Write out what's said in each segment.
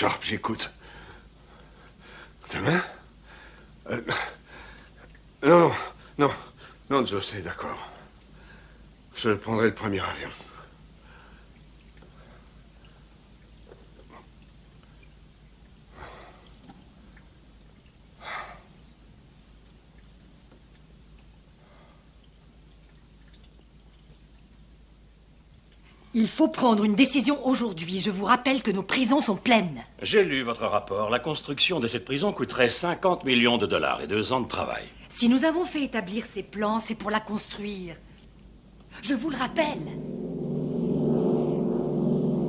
Sharp, j'écoute. Demain Non, Joe, c'est d'accord. Je prendrai le premier avion. Il faut prendre une décision aujourd'hui. Je vous rappelle que nos prisons sont pleines. J'ai lu votre rapport. La construction de cette prison coûterait 50 millions de dollars et 2 ans de travail. Si nous avons fait établir ces plans, c'est pour la construire. Je vous le rappelle.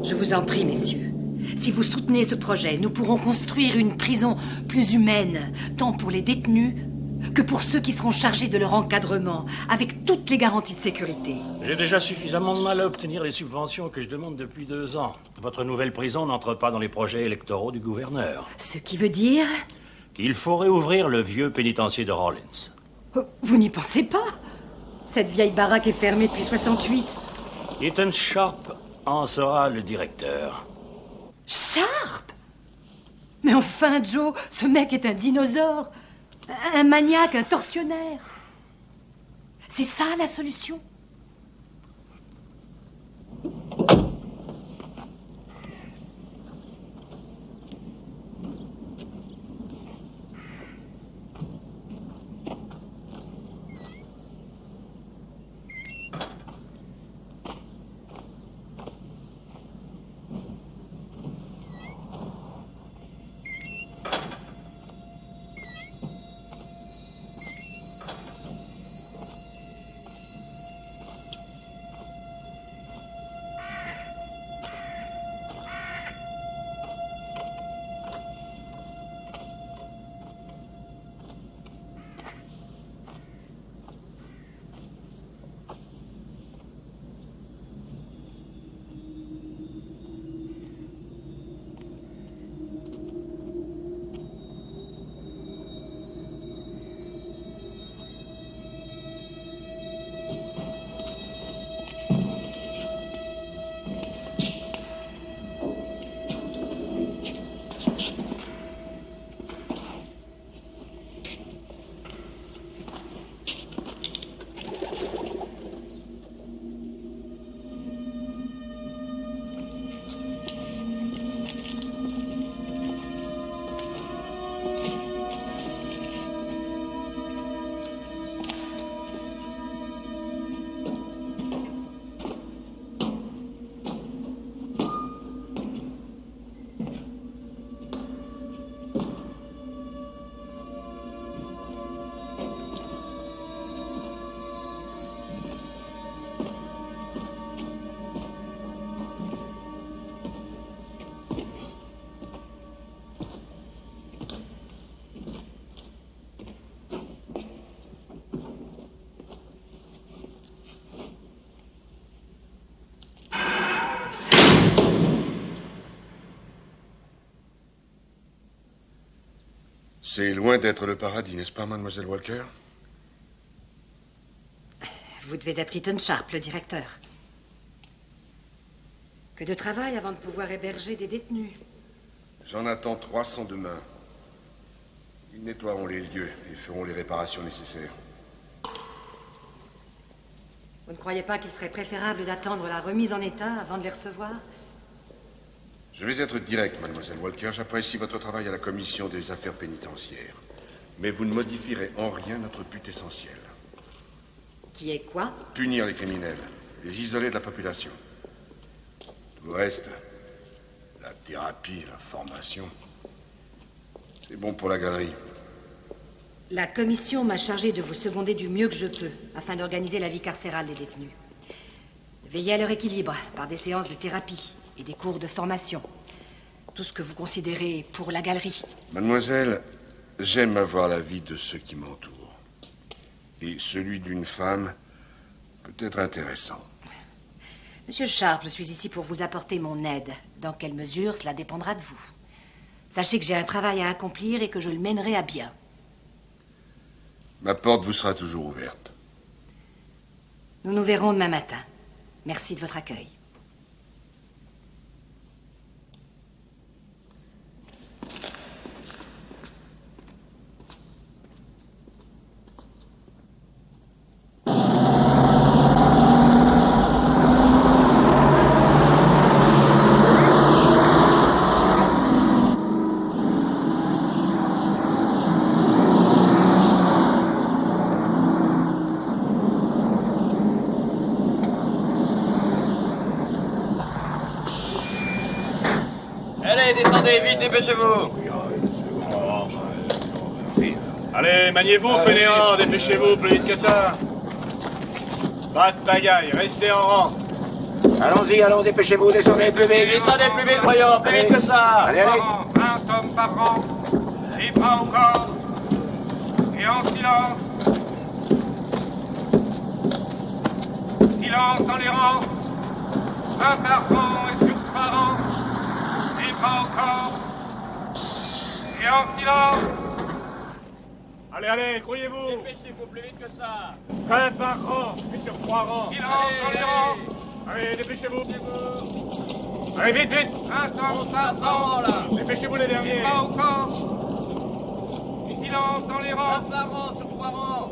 Je vous en prie, messieurs. Si vous soutenez ce projet, nous pourrons construire une prison plus humaine, tant pour les détenus que pour ceux qui seront chargés de leur encadrement, avec toutes les garanties de sécurité. J'ai déjà suffisamment de mal à obtenir les subventions que je demande depuis 2 ans. Votre nouvelle prison n'entre pas dans les projets électoraux du gouverneur. Ce qui veut dire... qu'il faut réouvrir le vieux pénitencier de Rawlins. Vous n'y pensez pas? Cette vieille baraque est fermée depuis 68. Ethan Sharp en sera le directeur. Sharp? Mais enfin, Joe, ce mec est un dinosaure. Un maniaque, un tortionnaire. C'est ça la solution? C'est loin d'être le paradis, n'est-ce pas, mademoiselle Walker? Vous devez être Ethan Sharp, le directeur. Que de travail avant de pouvoir héberger des détenus. J'en attends 300 demain. Ils nettoieront les lieux et feront les réparations nécessaires. Vous ne croyez pas qu'il serait préférable d'attendre la remise en état avant de les recevoir? Je vais être direct, mademoiselle Walker. J'apprécie votre travail à la commission des affaires pénitentiaires. Mais vous ne modifierez en rien notre but essentiel. Qui est quoi? Punir les criminels, les isoler de la population. Tout le reste, la thérapie, la formation, c'est bon pour la galerie. La commission m'a chargé de vous seconder du mieux que je peux, afin d'organiser la vie carcérale des détenus. Veillez à leur équilibre, par des séances de thérapie et des cours de formation. Tout ce que vous considérez pour la galerie. Mademoiselle, j'aime avoir l'avis de ceux qui m'entourent. Et celui d'une femme peut être intéressant. Monsieur Sharp, je suis ici pour vous apporter mon aide. Dans quelle mesure, cela dépendra de vous. Sachez que j'ai un travail à accomplir et que je le mènerai à bien. Ma porte vous sera toujours ouverte. Nous nous verrons demain matin. Merci de votre accueil. Allez, descendez, vite, dépêchez-vous. Allez, maniez-vous, fainéants, dépêchez-vous, plus vite que ça. Pas de pagaille, restez en rang. Allons-y, allons, dépêchez-vous, descendez plus vite. Descendez plus vite, voyons, plus vite que ça. Allez, allez. 20 hommes par rang. Les bras au corps. Et en silence. Silence dans les rangs. 20 par rang et sur 3 rangs. Les bras au corps. Et en silence. Allez, allez, croyez-vous. Dépêchez-vous plus vite que ça. 20 par rang, et sur 3 rangs. Silence dans les rangs. Allez, dépêchez-vous. Allez, vite, vite. 20 hommes par rang. Là. Dépêchez-vous les derniers. Les bras au corps. Silence dans les rangs. Par rang, sur 3 rangs.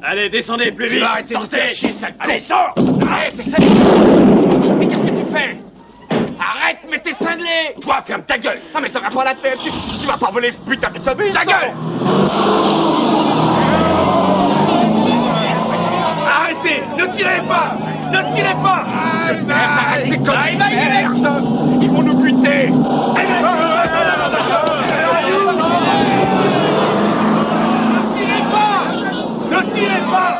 Allez, descendez plus vite. Arrêtez de me faire chier, sale con. Allez, sors. Arrête, essaye. Mais qu'est-ce que tu fais? Arrête, mais t'es cinglé. Toi, ferme ta gueule. Non, mais ça va pas la tête. Tu vas pas voler ce putain d'autobus. Ta gueule. Arrêtez. Ne tirez pas. Ne tirez pas. Arrête, c'est comme les merdes. Ils vont nous buter. Ne tirez pas.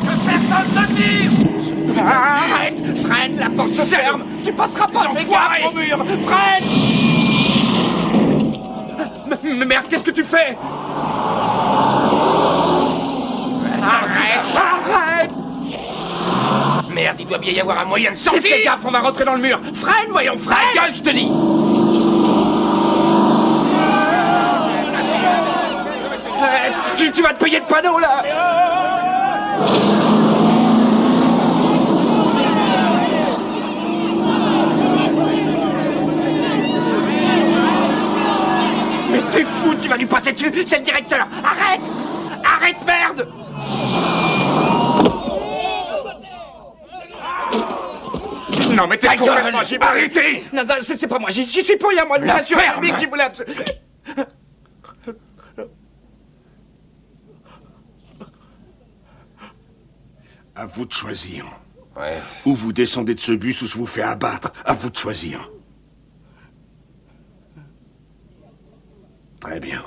Que personne ne tire. Arrête. Freine, la porte se ferme. Tu passeras pas. Fais gaffe au mur. Freine. Mais merde, qu'est-ce que tu fais? Arrête. Merde, il doit bien y avoir un moyen de sortir. Fais gaffe, on va rentrer dans le mur. Freine, voyons, freine. Ta gueule, je te dis. Tu vas te payer le panneau, là. Mais t'es fou, tu vas lui passer dessus. C'est le directeur. Arrête. Arrête, merde. Non, mais t'es complètement... Arrêtez. Non, non, c'est pas moi. J'y suis pour rien, moi. Je suis public qui voulait absolument... À vous de choisir. Ouais. Ou vous descendez de ce bus ou je vous fais abattre. À vous de choisir. Très bien.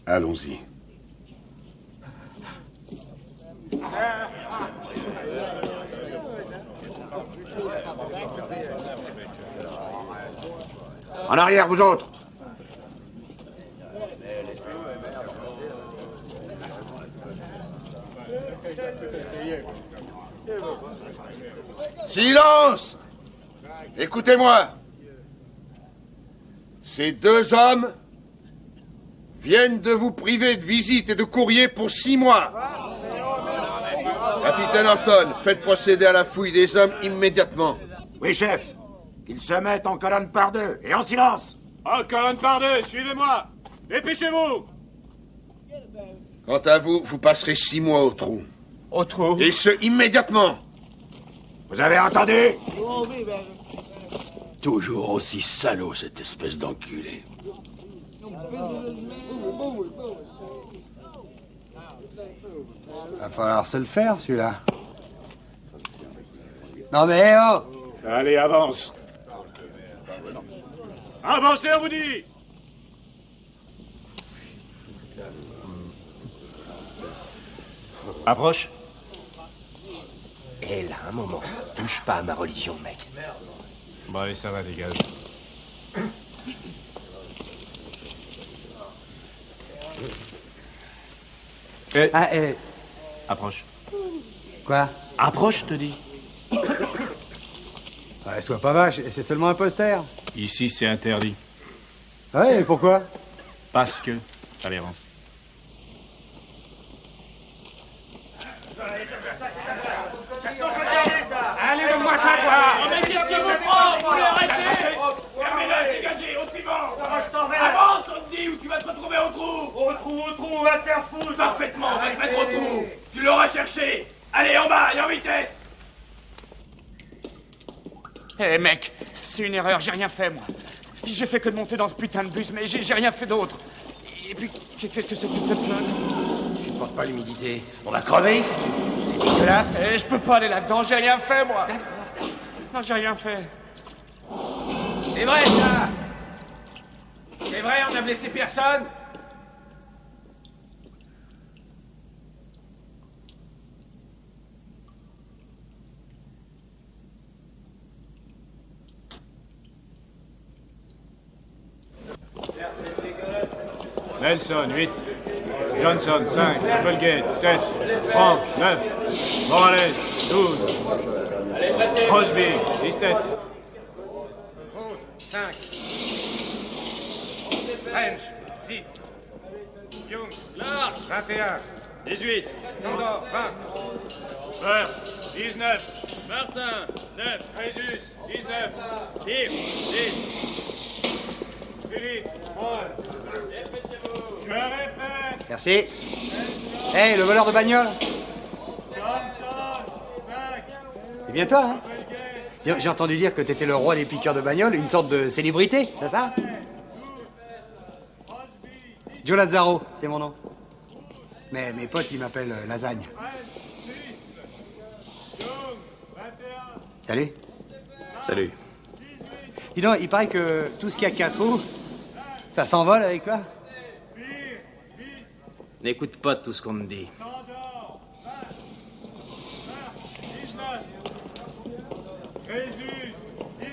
Allons-y. En arrière, vous autres. Silence! Écoutez-moi. Ces deux hommes viennent de vous priver de visite et de courrier pour 6 mois. Capitaine Horton, faites procéder à la fouille des hommes immédiatement. Oui, chef. Qu'ils se mettent en colonne par deux et en silence. En colonne par deux, suivez-moi. Dépêchez-vous. Quant à vous, vous passerez 6 mois au trou. Au trou. Et ce, immédiatement. Vous avez entendu? Toujours aussi salaud, cette espèce d'enculé. Va falloir se le faire, celui-là. Non mais oh! Allez, avance. Avancez, on vous dit. Approche. Et là, un moment. Touche pas à ma religion, mec. Bon, allez, ça va, dégage. Ah, Approche. quoi? Approche, je te dis. Ouais, sois pas vache, c'est seulement un poster. Ici, c'est interdit. Ouais, et pourquoi? Parce que... Allez, avance. Allez, donne-moi ça, quoi! Mais qu'est-ce que vous prend? Vous l'arrêtez? Fermez-le, dégagez, au suivant. dis ou tu vas te retrouver au trou. Au trou, va te faire foutre. Parfaitement, on va te mettre au trou. Tu l'auras cherché. Allez, en bas et en vitesse. Eh mec, c'est une erreur, j'ai rien fait moi. J'ai fait que de monter dans ce putain de bus, mais j'ai rien fait d'autre. Et puis, qu'est-ce que c'est que toute cette flotte? Je supporte pas l'humidité. On va crever ici. C'est dégueulasse. Eh, je peux pas aller là-dedans, j'ai rien fait moi. D'accord. Non, j'ai rien fait. C'est vrai ça. C'est vrai, on n'a blessé personne. Nelson, 8. Johnson, 5. Applegate, 7. Frank, 9. Morales, 12. Crosby, 17. 5. French, 6. Young, Clark, 21. 18. Sandor, 20. Burr, 19. Martin, 9. Jésus, 19. Tim, 10. Philippe, 11. Je répète. Merci. Hey, le voleur de bagnole. Johnson, 5. C'est bien toi, hein? J'ai entendu dire que t'étais le roi des piqueurs de bagnole, une sorte de célébrité, c'est ça? Joe Lazzaro, c'est mon nom. Mais mes potes, ils m'appellent Lasagne. Salut. Salut. Dis donc, il paraît que tout ce qui a 4 roues, ça s'envole avec toi? N'écoute pas tout ce qu'on me dit. Jésus, 19.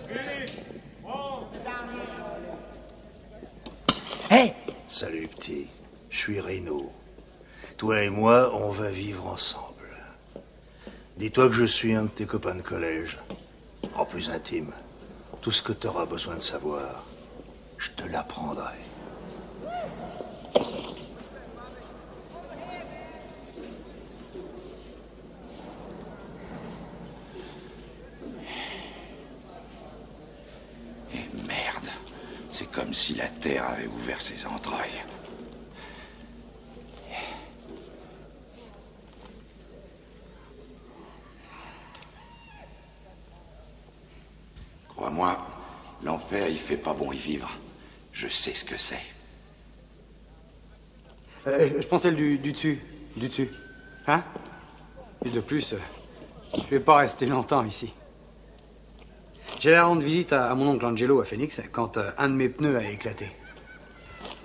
Philippe, 11. Hey! Salut petit, je suis Reno. Toi et moi, on va vivre ensemble. Dis-toi que je suis un de tes copains de collège. En plus intime, tout ce que tu auras besoin de savoir, je te l'apprendrai. Et merde, c'est comme si la terre avait ouvert ses entrailles. Crois-moi, l'enfer, il fait pas bon y vivre. Je sais ce que c'est. Je pensais du dessus. Du dessus. Hein? Et de plus, je vais pas rester longtemps ici. J'allais rendre visite à mon oncle Angelo à Phoenix quand un de mes pneus a éclaté.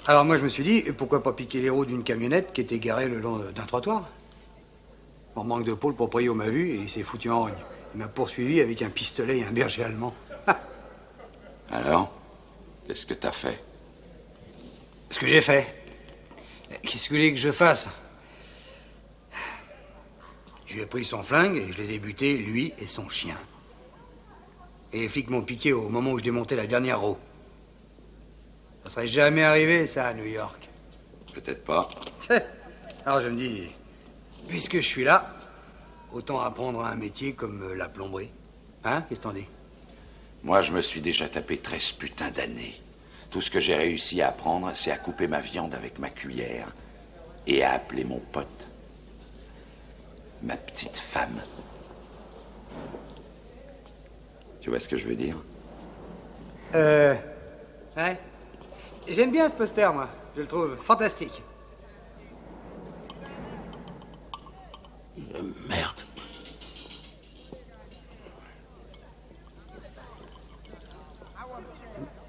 Alors moi je me suis dit, pourquoi pas piquer les roues d'une camionnette qui était garée le long d'un trottoir? En manque de peau, le proprio m'a vu et il s'est foutu en rogne. Il m'a poursuivi avec un pistolet et un berger allemand. Alors, qu'est-ce que t'as fait? Ce que j'ai fait. Qu'est-ce que vous voulez que je fasse? Je lui ai pris son flingue et je les ai butés, lui et son chien. Et les flics m'ont piqué au moment où je démontais la dernière roue. Ça serait jamais arrivé, ça, à New York. Peut-être pas. Alors je me dis, puisque je suis là, autant apprendre un métier comme la plomberie. Hein? Qu'est-ce que t'en dis? Moi, je me suis déjà tapé 13 putains d'années. Tout ce que j'ai réussi à apprendre, c'est à couper ma viande avec ma cuillère et à appeler mon pote ma petite femme. Tu vois ce que je veux dire? Ouais. J'aime bien ce poster, moi. Je le trouve fantastique. Merde.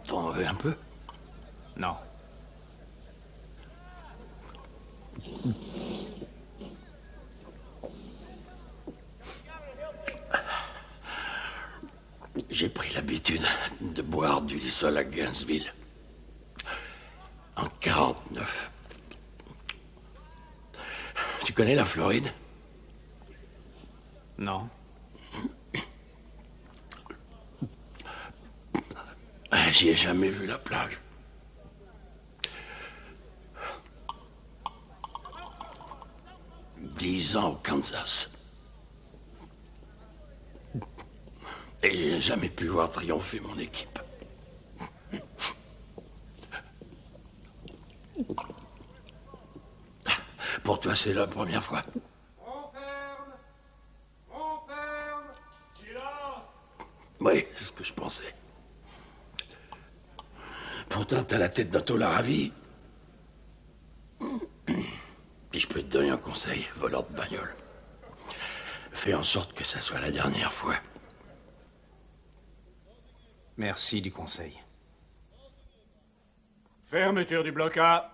T'en veux un peu? Non. J'ai pris l'habitude de boire du Lysol à Gainesville. En 49. Tu connais la Floride? Non. J'y ai jamais vu la plage. « 10 ans au Kansas. Et j'ai jamais pu voir triompher mon équipe. Pour toi, c'est la première fois. On ferme. On ferme. Silence. Oui, c'est ce que je pensais. Pourtant, t'as la tête d'un taulard ravi. Puis je peux te donner un conseil, voleur de bagnole. Fais en sorte que ça soit la dernière fois. Merci du conseil. Fermeture du bloc A.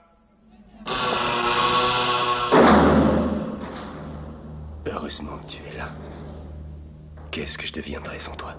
Heureusement que tu es là. Qu'est-ce que je deviendrais sans toi?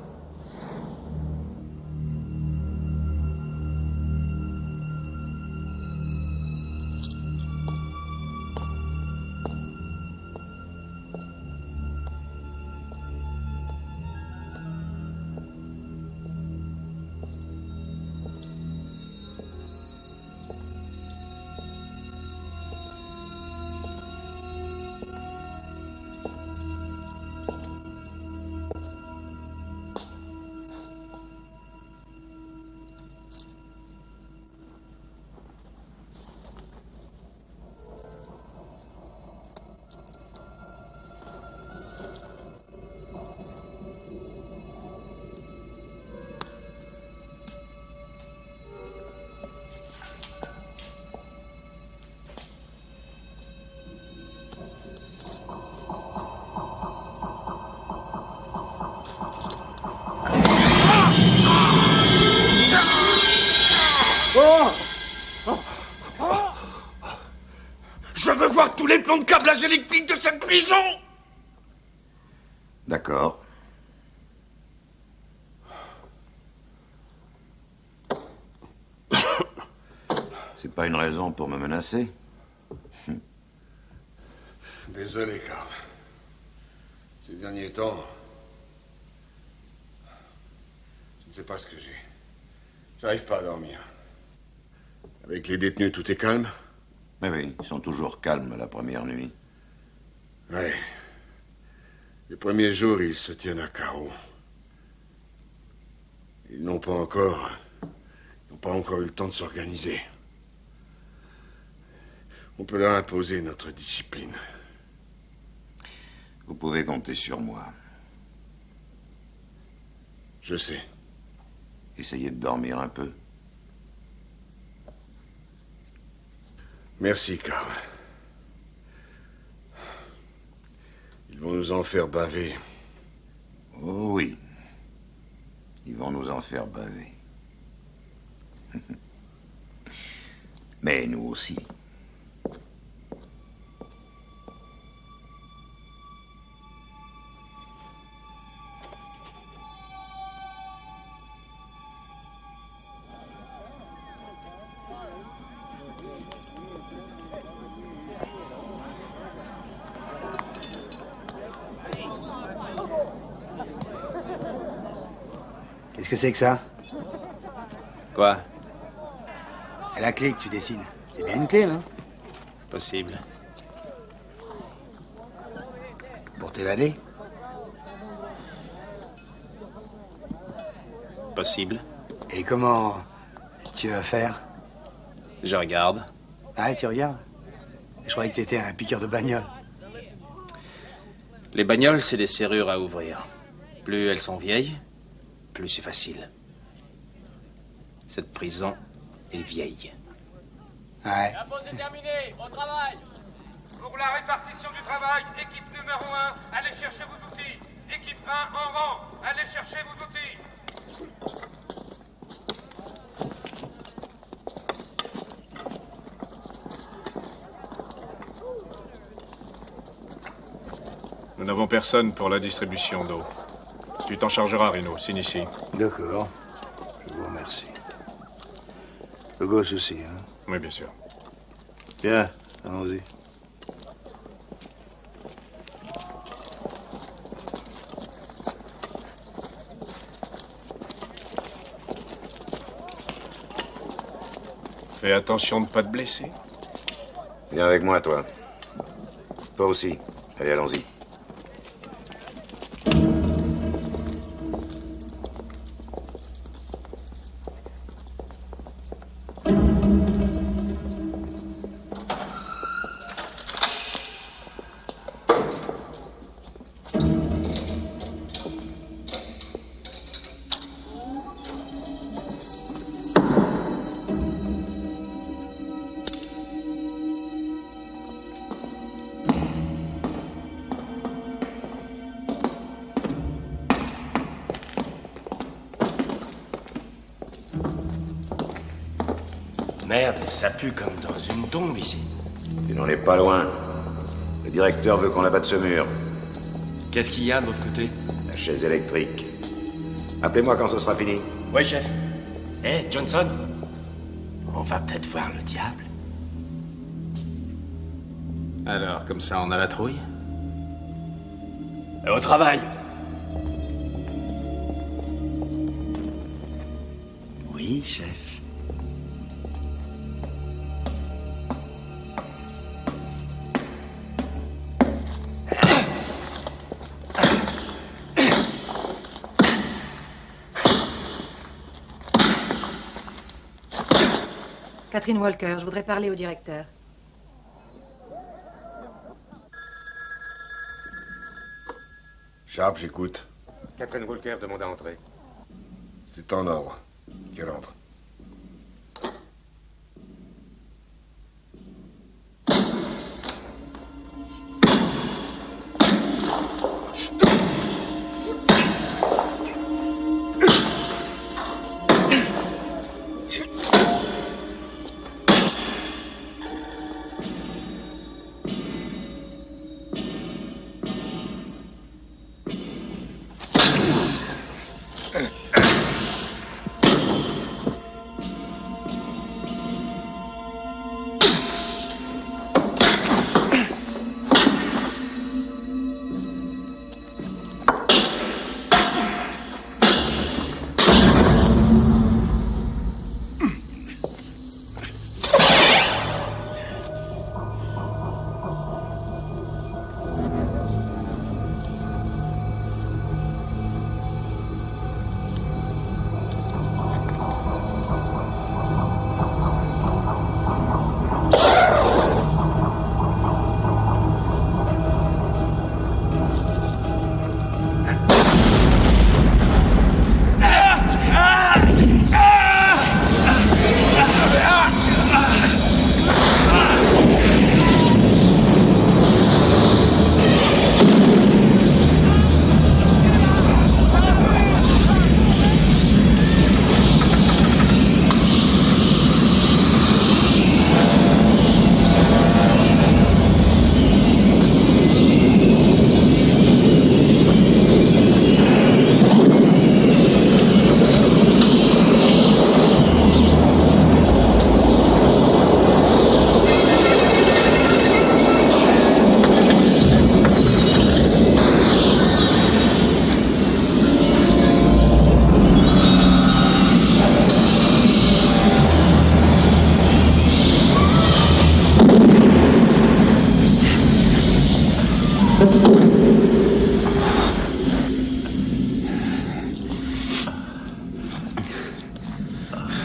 Je veux voir tous les plombs de câblage électrique de cette prison! D'accord. C'est pas une raison pour me menacer? Désolé, Carl. Ces derniers temps, je ne sais pas ce que j'ai. J'arrive pas à dormir. Avec les détenus, tout est calme? Mais oui, ils sont toujours calmes la première nuit. Oui. Les premiers jours, ils se tiennent à carreau. Ils n'ont pas encore eu le temps de s'organiser. On peut leur imposer notre discipline. Vous pouvez compter sur moi. Je sais. Essayez de dormir un peu. Merci, Carl. Ils vont nous en faire baver. Oh oui. Ils vont nous en faire baver. Mais nous aussi. Qu'est-ce que c'est que ça? Quoi? La clé que tu dessines. C'est bien une clé, non? Possible. Pour t'évader? Possible. Et comment tu vas faire? Je regarde. Ah, tu regardes? Je croyais que tu étais un piqueur de bagnole. Les bagnoles, c'est des serrures à ouvrir. Plus elles sont vieilles, plus c'est facile. Cette prison est vieille. Ouais. La pause est terminée. Au travail. Pour la répartition du travail, équipe numéro 1, allez chercher vos outils. Équipe 1 en rang, allez chercher vos outils. Nous n'avons personne pour la distribution d'eau. Tu t'en chargeras, Reno. Signe ici. D'accord. Je vous remercie. Le gosse aussi, hein? Oui, bien sûr. Bien, allons-y. Fais attention de ne pas te blesser. Viens avec moi, toi. Toi aussi. Allez, allons-y. Merde, ça pue comme dans une tombe ici. Tu n'en es pas loin. Le directeur veut qu'on abatte ce mur. Qu'est-ce qu'il y a de l'autre côté? La chaise électrique. Appelez-moi quand ce sera fini. Oui, chef. Hé, Johnson, on va peut-être voir le diable. Alors, comme ça, on a la trouille? Au travail. Oui, chef. Catherine Walker, je voudrais parler au directeur. Sharp, j'écoute. Catherine Walker demande à entrer. C'est en ordre. Qu'elle entre.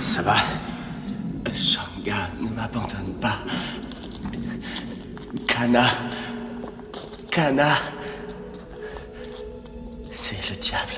Ça va? Shanga ne m'abandonne pas. Kana, c'est le diable.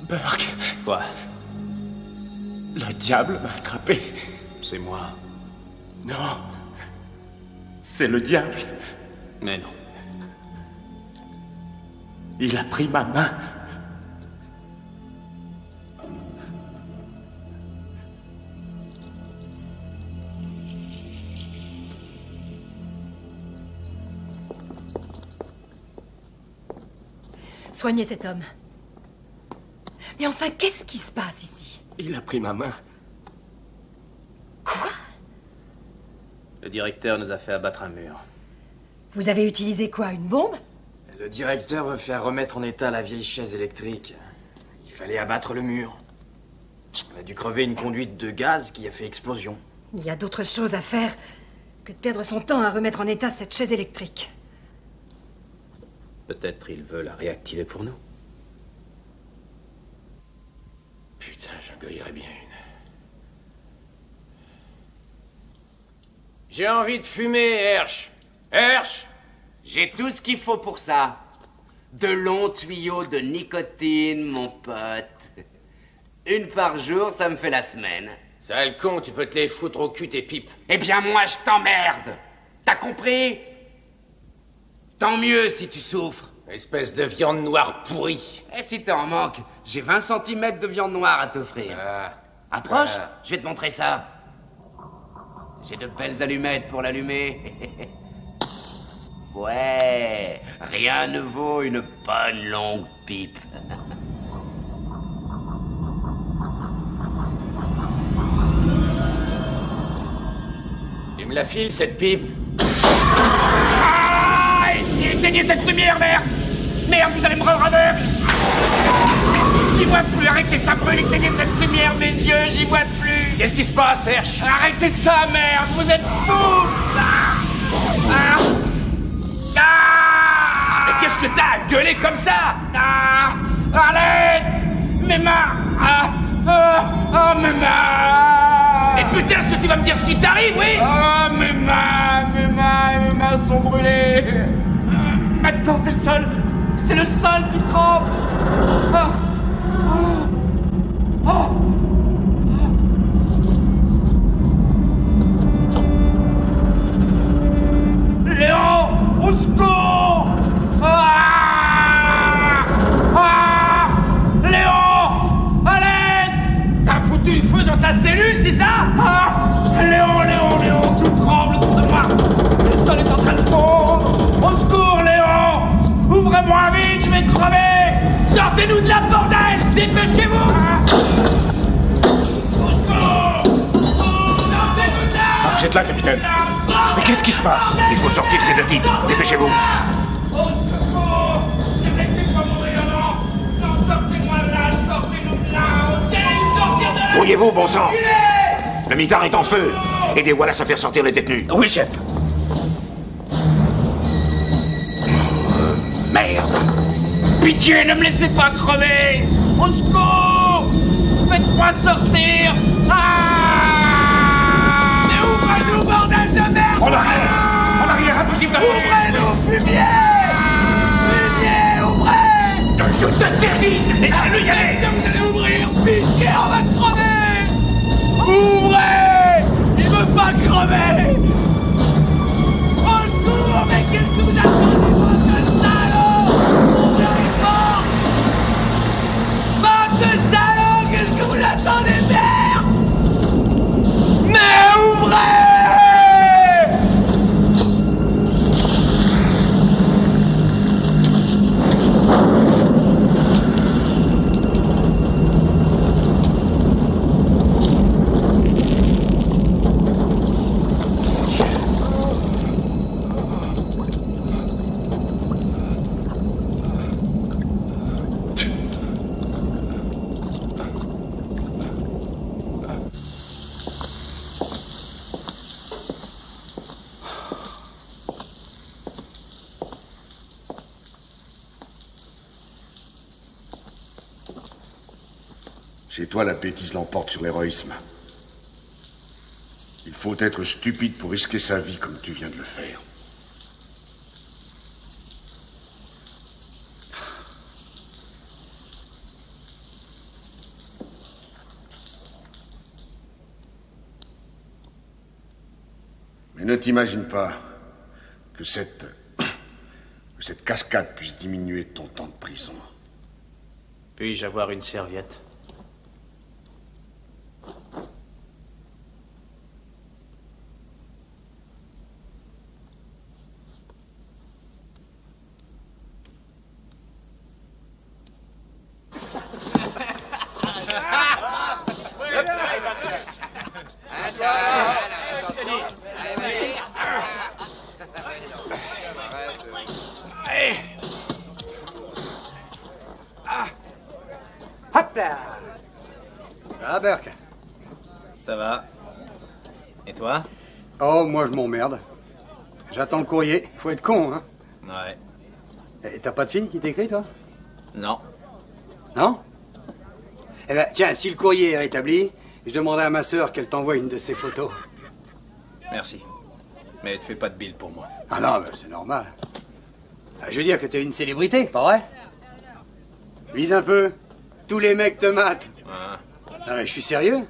Burke. Quoi? Le diable m'a attrapé. C'est moi. Non. C'est le diable. Mais non. Il a pris ma main. Soignez cet homme. Mais enfin, qu'est-ce qui se passe ici? Il a pris ma main. Quoi? Le directeur nous a fait abattre un mur. Vous avez utilisé quoi, une bombe? Le directeur veut faire remettre en état la vieille chaise électrique. Il fallait abattre le mur. On a dû crever une conduite de gaz qui a fait explosion. Il y a d'autres choses à faire que de perdre son temps à remettre en état cette chaise électrique. Peut-être il veut la réactiver pour nous. Putain, j'en cueillerais bien une. J'ai envie de fumer, Hersch. Hersch, j'ai tout ce qu'il faut pour ça. De longs tuyaux de nicotine, mon pote. Une par jour, ça me fait la semaine. Sale con, tu peux te les foutre au cul, tes pipes. Eh bien, moi, je t'emmerde. T'as compris? Tant mieux si tu souffres. Espèce de viande noire pourrie. Et si t'es en manque, j'ai 20 cm de viande noire à t'offrir. Approche, je vais te montrer ça. J'ai de belles allumettes pour l'allumer. Ouais, rien ne vaut une bonne longue pipe. Tu me la files, cette pipe? Ah, éteignez cette lumière, merde! Merde, vous allez me rendre aveugle! J'y vois plus, arrêtez ça, brûle, éteignez cette lumière, mes yeux, j'y vois plus! Qu'est-ce qui se passe, Hersch? Arrêtez ça, merde, vous êtes fous! Mais qu'est-ce que t'as à gueuler comme ça? Allez! Mes mains! Mes mains! Et putain, est-ce que tu vas me dire ce qui t'arrive, oui? Mes mains sont brûlées! Maintenant, c'est le sol! C'est le sol qui tremble! Léon! Au secours! Léon! À l'aide! T'as foutu le feu dans ta cellule, c'est ça? Léon, tout tremble autour de moi! Le sol est en train de fondre! Au secours, Léon! Ouvrez-moi vite, je vais crever! Sortez-nous de là, bordel! Dépêchez-vous! Au secours! Sortez-nous de là! Vous êtes là, capitaine. Mais qu'est-ce qui se passe? Il faut sortir ces deux types. Dépêchez-vous. Au secours! Ne laissez pas mourir, non! Non, sortez-moi de là! Sortez-nous de là! Vous allez sortir de là! Brouillez-vous, bon sang! Le mitard est en feu. Aidez Wallace à faire sortir les détenus. Oui, chef. Merde! Pitié, ne me laissez pas crever! Au secours! Faites-moi sortir! Mais ouvrez-nous, bordel de merde! En arrière, impossible d'approcher! Ouvrez-nous, fumier! Fumier, ouvrez! Je t'interdis! Laissez-le y aller! Est-ce que vous allez ouvrir? Pitié, on va crever! Ouvrez! Je veux pas crever! Au secours, mais qu'est-ce que vous attendez, bande de salauds? Ouvrez les portes! Bande de salauds, qu'est-ce que vous attendez, merde? Mais ouvrez! Chez toi, la bêtise l'emporte sur l'héroïsme. Il faut être stupide pour risquer sa vie comme tu viens de le faire. Mais ne t'imagine pas que cette cascade puisse diminuer ton temps de prison. Puis-je avoir une serviette? Hop là! Ah, Burke. Ça va. Et toi? Oh, moi je m'emmerde. J'attends le courrier. Faut être con, hein? Ouais. Et t'as pas de film qui t'écrit, toi? Non. Non? Eh ben, tiens, si le courrier est rétabli, je demanderai à ma sœur qu'elle t'envoie une de ses photos. Merci. Mais ne fais pas de bill pour moi. Ah non, ben, c'est normal. Ah, je veux dire que t'es une célébrité, pas vrai? Vise un peu. Tous les mecs te matent. Ah. Non, mais je suis sérieux.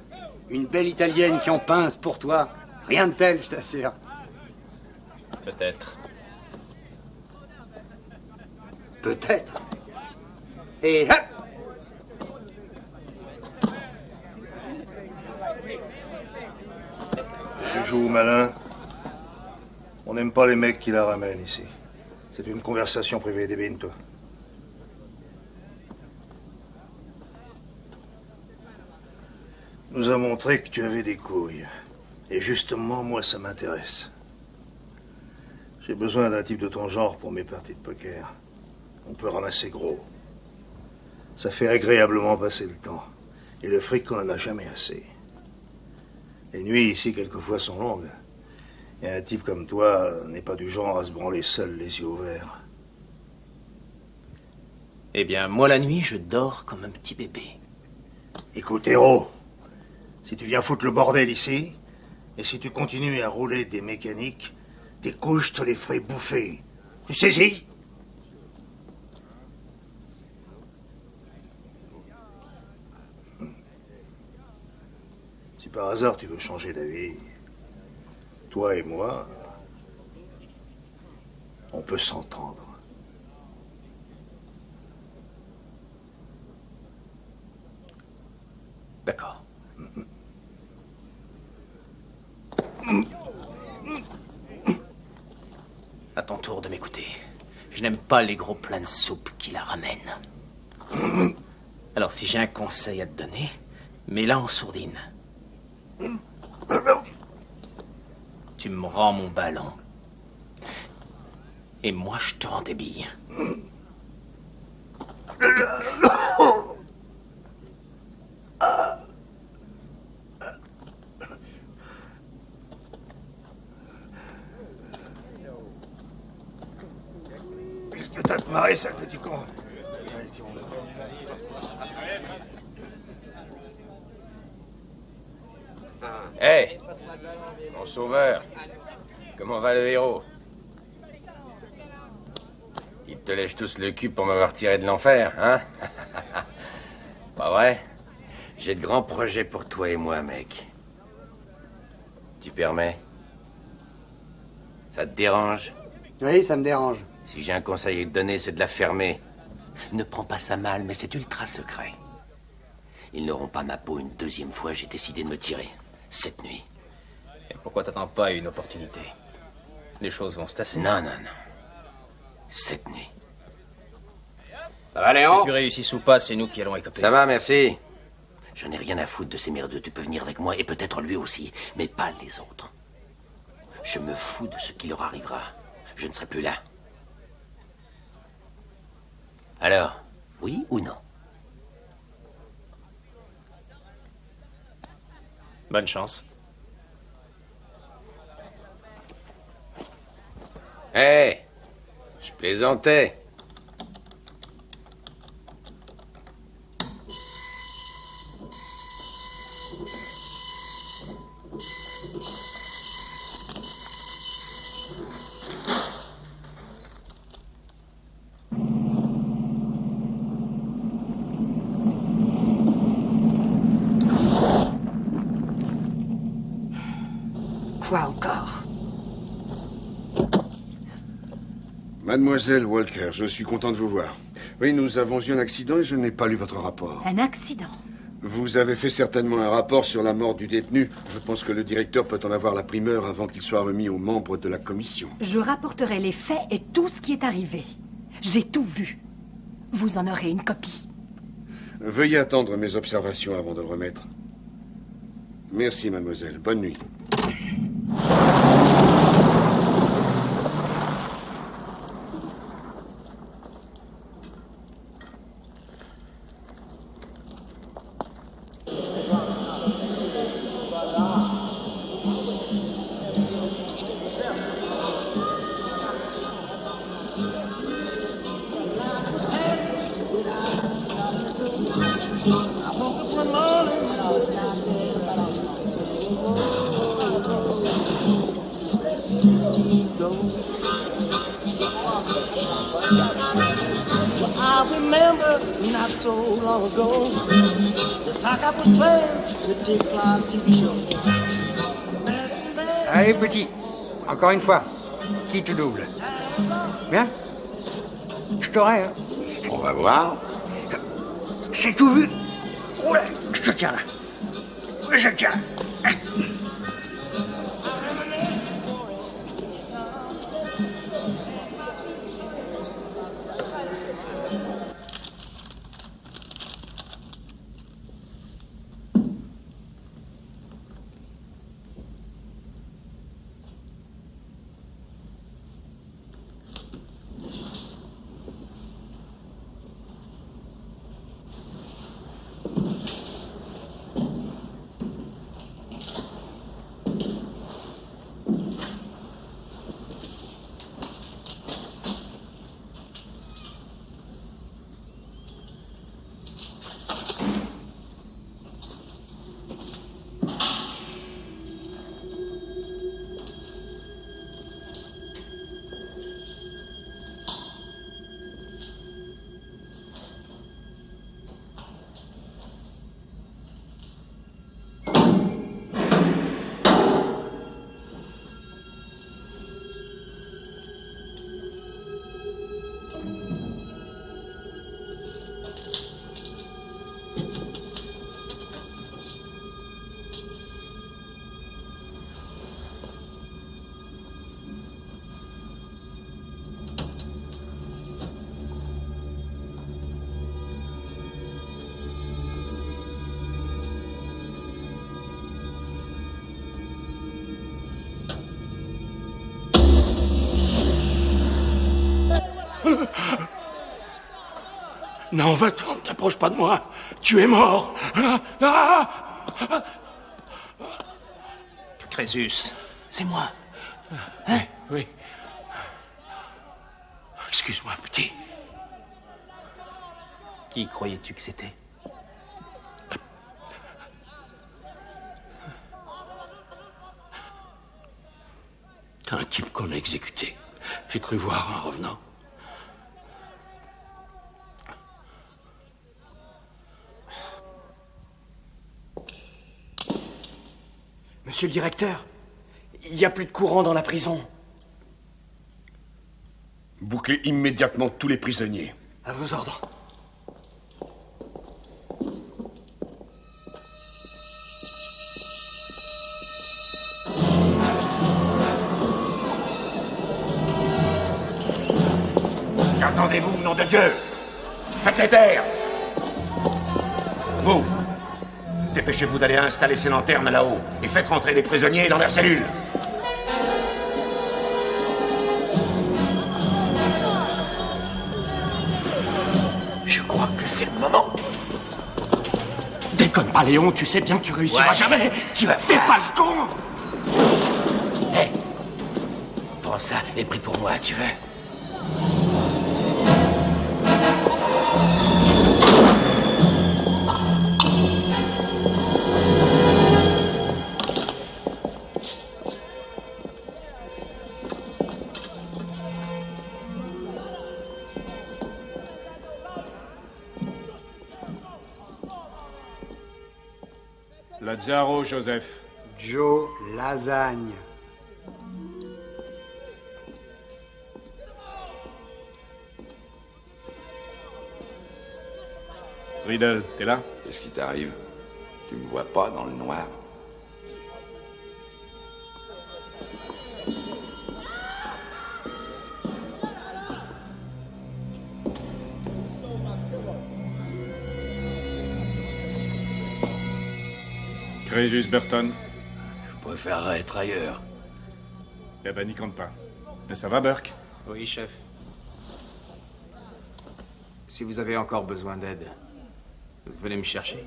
Une belle italienne qui en pince pour toi. Rien de tel, je t'assure. Peut-être. Peut-être. Et hop! Je joue au malin. On n'aime pas les mecs qui la ramènent ici. C'est une conversation privée, débine-toi. Nous a montré que tu avais des couilles. Et justement, moi, ça m'intéresse. J'ai besoin d'un type de ton genre pour mes parties de poker. On peut ramasser gros. Ça fait agréablement passer le temps. Et le fric, on n'en a jamais assez. Les nuits ici, quelquefois, sont longues. Et un type comme toi n'est pas du genre à se branler seul les yeux ouverts. Eh bien, moi, la nuit, je dors comme un petit bébé. Écoute, héros, si tu viens foutre le bordel ici, et si tu continues à rouler des mécaniques, tes couilles, je te les ferai bouffer. Tu saisis? Si par hasard tu veux changer d'avis, toi et moi, on peut s'entendre. D'accord. À ton tour de m'écouter. Je n'aime pas les gros plats de soupe qui la ramènent. Alors, si j'ai un conseil à te donner, mets-la en sourdine. Tu me rends mon ballon. Et moi, je te rends tes billes. Qu'est-ce que t'as te marré, ça, petit con? Hé, mon sauveur, comment va le héros? Ils te lèchent tous le cul pour m'avoir tiré de l'enfer, hein? Pas vrai? J'ai de grands projets pour toi et moi, mec. Tu permets? Ça te dérange? Oui, ça me dérange. Si j'ai un conseil à te donner, c'est de la fermer. Ne prends pas ça mal, mais c'est ultra secret. Ils n'auront pas ma peau une deuxième fois, j'ai décidé de me tirer. Cette nuit. Et pourquoi t'attends pas une opportunité? Les choses vont se tasser. Non, non, non. Cette nuit. Ça va, Léon? Que tu réussisses ou pas, c'est nous qui allons écoper. Ça va, merci. Je n'ai rien à foutre de ces merdeux. Tu peux venir avec moi, et peut-être lui aussi, mais pas les autres. Je me fous de ce qui leur arrivera. Je ne serai plus là. Alors, oui ou non? Bonne chance. Hé, je plaisantais. Quoi encore? Mademoiselle Walker, je suis content de vous voir. Oui, nous avons eu un accident et je n'ai pas lu votre rapport. Un accident? Vous avez fait certainement un rapport sur la mort du détenu. Je pense que le directeur peut en avoir la primeur avant qu'il soit remis aux membres de la commission. Je rapporterai les faits et tout ce qui est arrivé. J'ai tout vu. Vous en aurez une copie. Veuillez attendre mes observations avant de le remettre. Merci, mademoiselle. Bonne nuit. ago. Well, I remember not so long ago, the sock I was playing the Dick Clark TV show. Allez, petit, encore une fois, qui te double? Bien? Je t'aurai, hein? On va voir. C'est tout vu? Oula, je te tiens là. Oui, je te tiens. Non, va-t'en, ne t'approche pas de moi. Tu es mort. Crésus, c'est moi. Hein? Oui. Excuse-moi, petit. Qui croyais-tu que c'était? Un type qu'on a exécuté. J'ai cru voir en revenant. Monsieur le directeur, il n'y a plus de courant dans la prison. Bouclez immédiatement tous les prisonniers. À vos ordres. Qu'attendez-vous, nom de Dieu? Faites-les taire! Vous, dépêchez-vous d'aller installer ces lanternes là-haut et faites rentrer les prisonniers dans leurs cellules. Je crois que c'est le moment. Déconne pas, Léon, tu sais bien que tu réussiras jamais. Tu fais pas le con. Hé, prends ça et prie pour moi, tu veux? Lazzaro, Joseph. Joe Lasagne. Riddle, t'es là? Qu'est-ce qui t'arrive? Tu me vois pas dans le noir? Crésus Burton. Je préférerais être ailleurs. Eh ben, n'y compte pas. Mais ça va, Burke? Oui, chef. Si vous avez encore besoin d'aide, venez me chercher.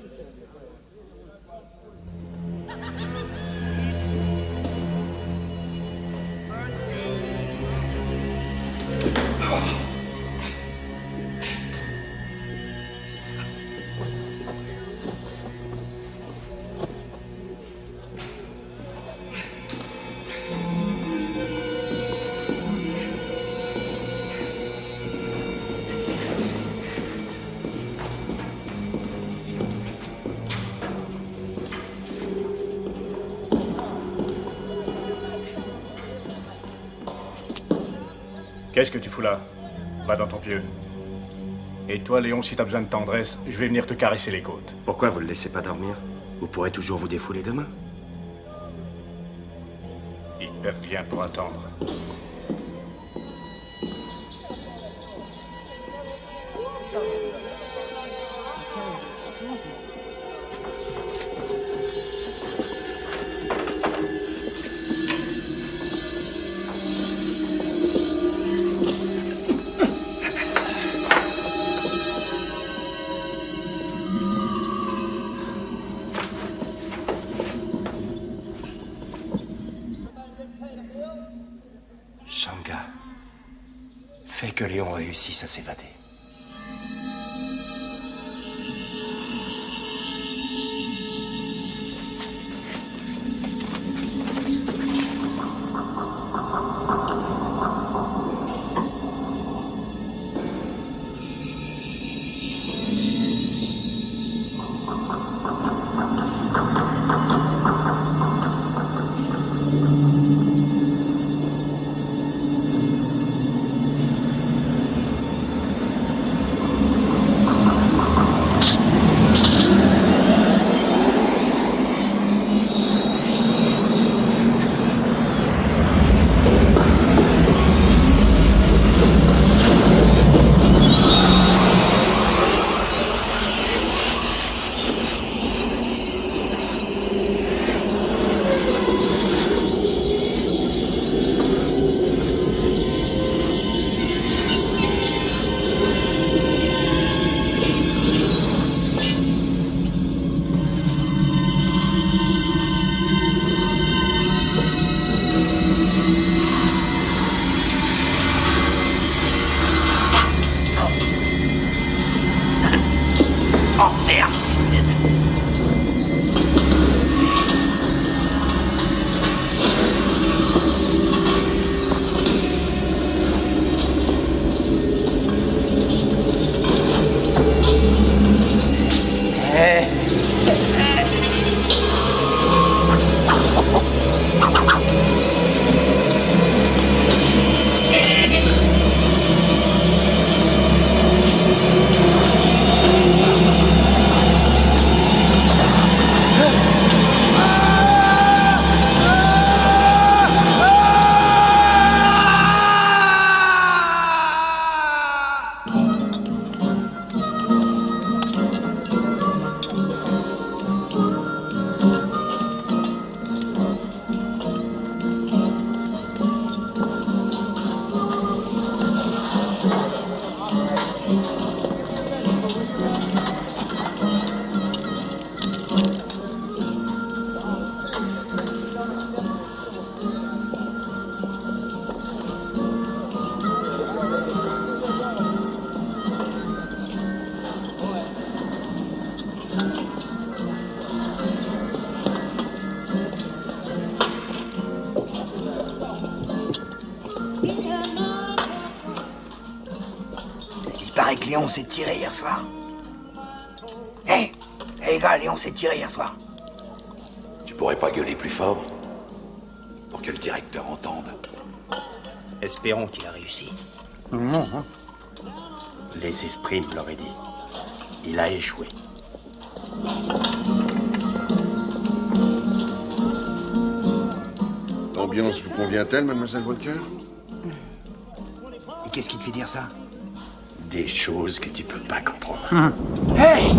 Qu'est-ce que tu fous là? Va dans ton pieu. Et toi, Léon, si t'as besoin de tendresse, je vais venir te caresser les côtes. Pourquoi vous le laissez pas dormir? Vous pourrez toujours vous défouler demain. Il perd rien pour attendre. Shanga, fais que Léon réussisse à s'évader. Il paraît que Léon s'est tiré hier soir. Hé les gars, Léon s'est tiré hier soir. Tu pourrais pas gueuler plus fort? Pour que le directeur entende. Espérons qu'il a réussi. Non, hein. Les esprits me l'auraient dit. Il a échoué. L'ambiance vous convient-elle, mademoiselle Walker? Et qu'est-ce qui te fait dire ça? Des choses que tu peux pas comprendre. Hey!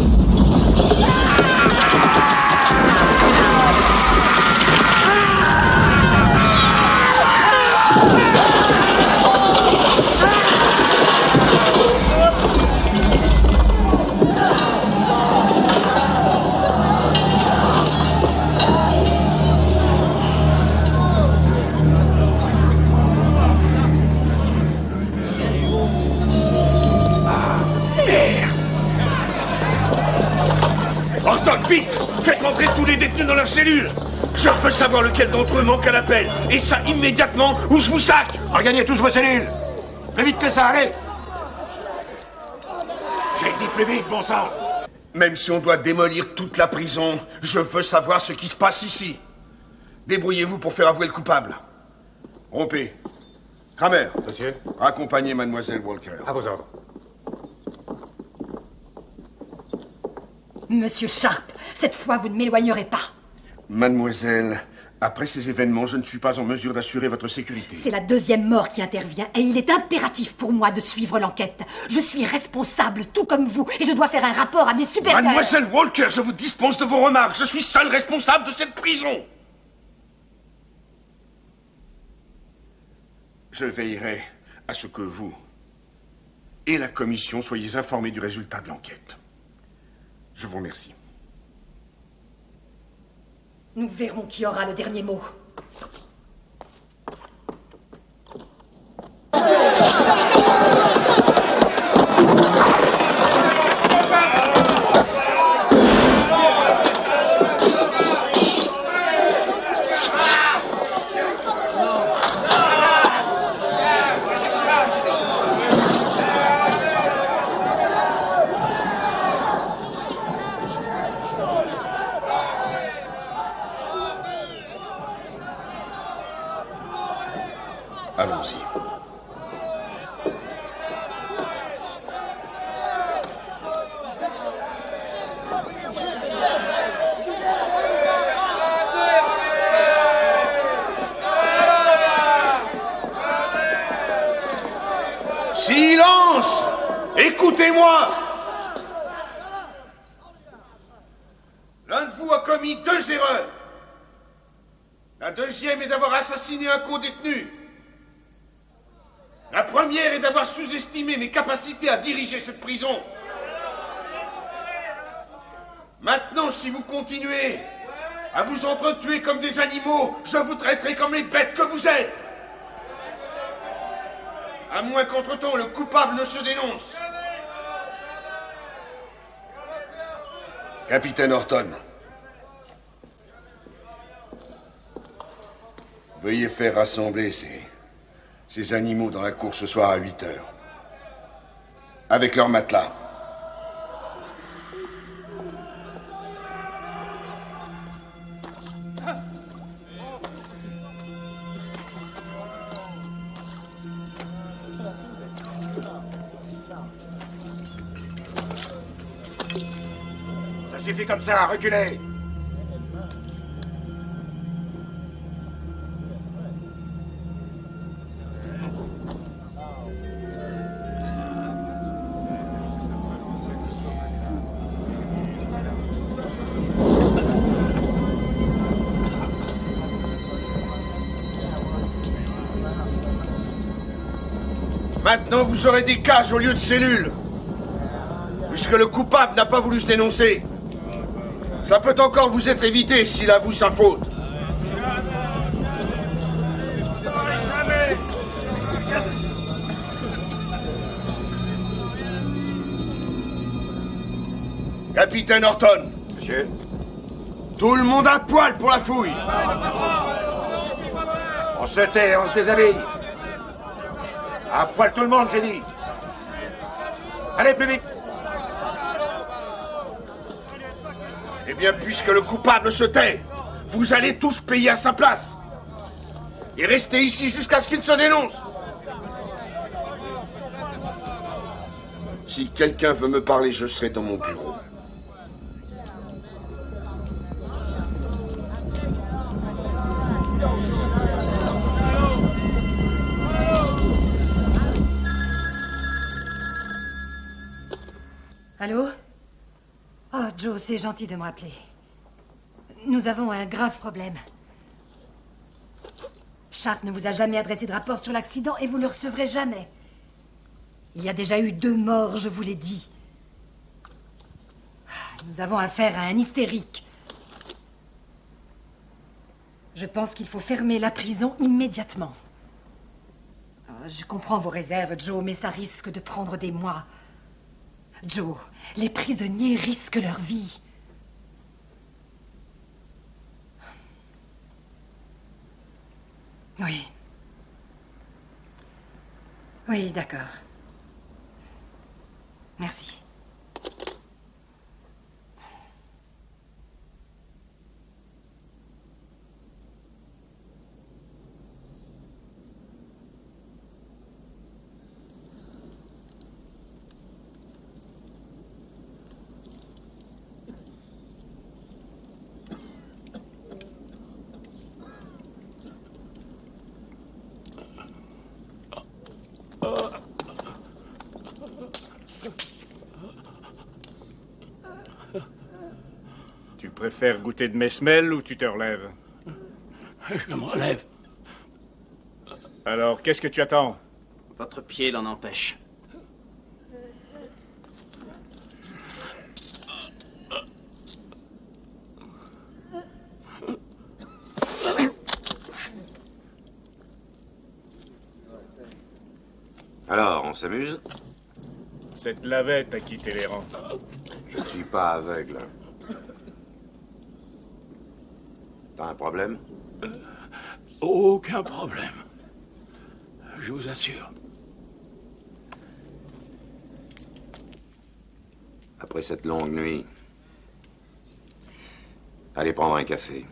Ordonne vite! Faites rentrer tous les détenus dans leur cellule! Je veux savoir lequel d'entre eux manque à l'appel! Et ça immédiatement ou je vous sac! Regagnez tous vos cellules! Plus vite que ça, allez! J'ai dit plus vite, bon sang! Même si on doit démolir toute la prison, je veux savoir ce qui se passe ici. Débrouillez-vous pour faire avouer le coupable. Rompez. Kramer. Monsieur. Accompagnez Mademoiselle Walker. À vos ordres. Monsieur Sharp, cette fois, vous ne m'éloignerez pas. Mademoiselle, après ces événements, je ne suis pas en mesure d'assurer votre sécurité. C'est la deuxième mort qui intervient et il est impératif pour moi de suivre l'enquête. Je suis responsable, tout comme vous, et je dois faire un rapport à mes supérieurs. Mademoiselle Walker, je vous dispense de vos remarques. Je suis seul responsable de cette prison. Je veillerai à ce que vous et la commission soyez informés du résultat de l'enquête. Je vous remercie. Nous verrons qui aura le dernier mot. Allons-y. Silence! Écoutez-moi! L'un de vous a commis 2 erreurs. La deuxième est d'avoir assassiné un co-détenu. La première est d'avoir sous-estimé mes capacités à diriger cette prison. Maintenant, si vous continuez à vous entretuer comme des animaux, je vous traiterai comme les bêtes que vous êtes. À moins qu'entre-temps, le coupable ne se dénonce. Capitaine Horton. Veuillez faire rassembler ces animaux dans la cour ce soir à 8 heures. Avec leur matelas. Ça suffit comme ça, reculez. Maintenant, vous aurez des cages au lieu de cellules. Puisque le coupable n'a pas voulu se dénoncer. Ça peut encore vous être évité s'il avoue sa faute. Capitaine Horton. Monsieur. Tout le monde à poil pour la fouille. On se tait, on se déshabille. À poil tout le monde, j'ai dit. Allez, plus vite. Eh bien, puisque le coupable se tait, vous allez tous payer à sa place. Et rester ici jusqu'à ce qu'il se dénonce. Si quelqu'un veut me parler, je serai dans mon bureau. Allô? Oh, Joe, c'est gentil de me rappeler. Nous avons un grave problème. Sharp ne vous a jamais adressé de rapport sur l'accident et vous ne le recevrez jamais. Il y a déjà eu 2 morts, je vous l'ai dit. Nous avons affaire à un hystérique. Je pense qu'il faut fermer la prison immédiatement. Je comprends vos réserves, Joe, mais ça risque de prendre des mois. Joe, les prisonniers risquent leur vie. Oui. Oui, d'accord. Merci. préfères goûter de mes semelles ou tu te relèves? Je me relève. Alors, qu'est-ce que tu attends? Votre pied l'en empêche. Alors, on s'amuse? Cette lavette a quitté les rangs. Je ne suis pas aveugle. T'as un problème? Aucun problème. Je vous assure. Après cette longue nuit, allez prendre un café.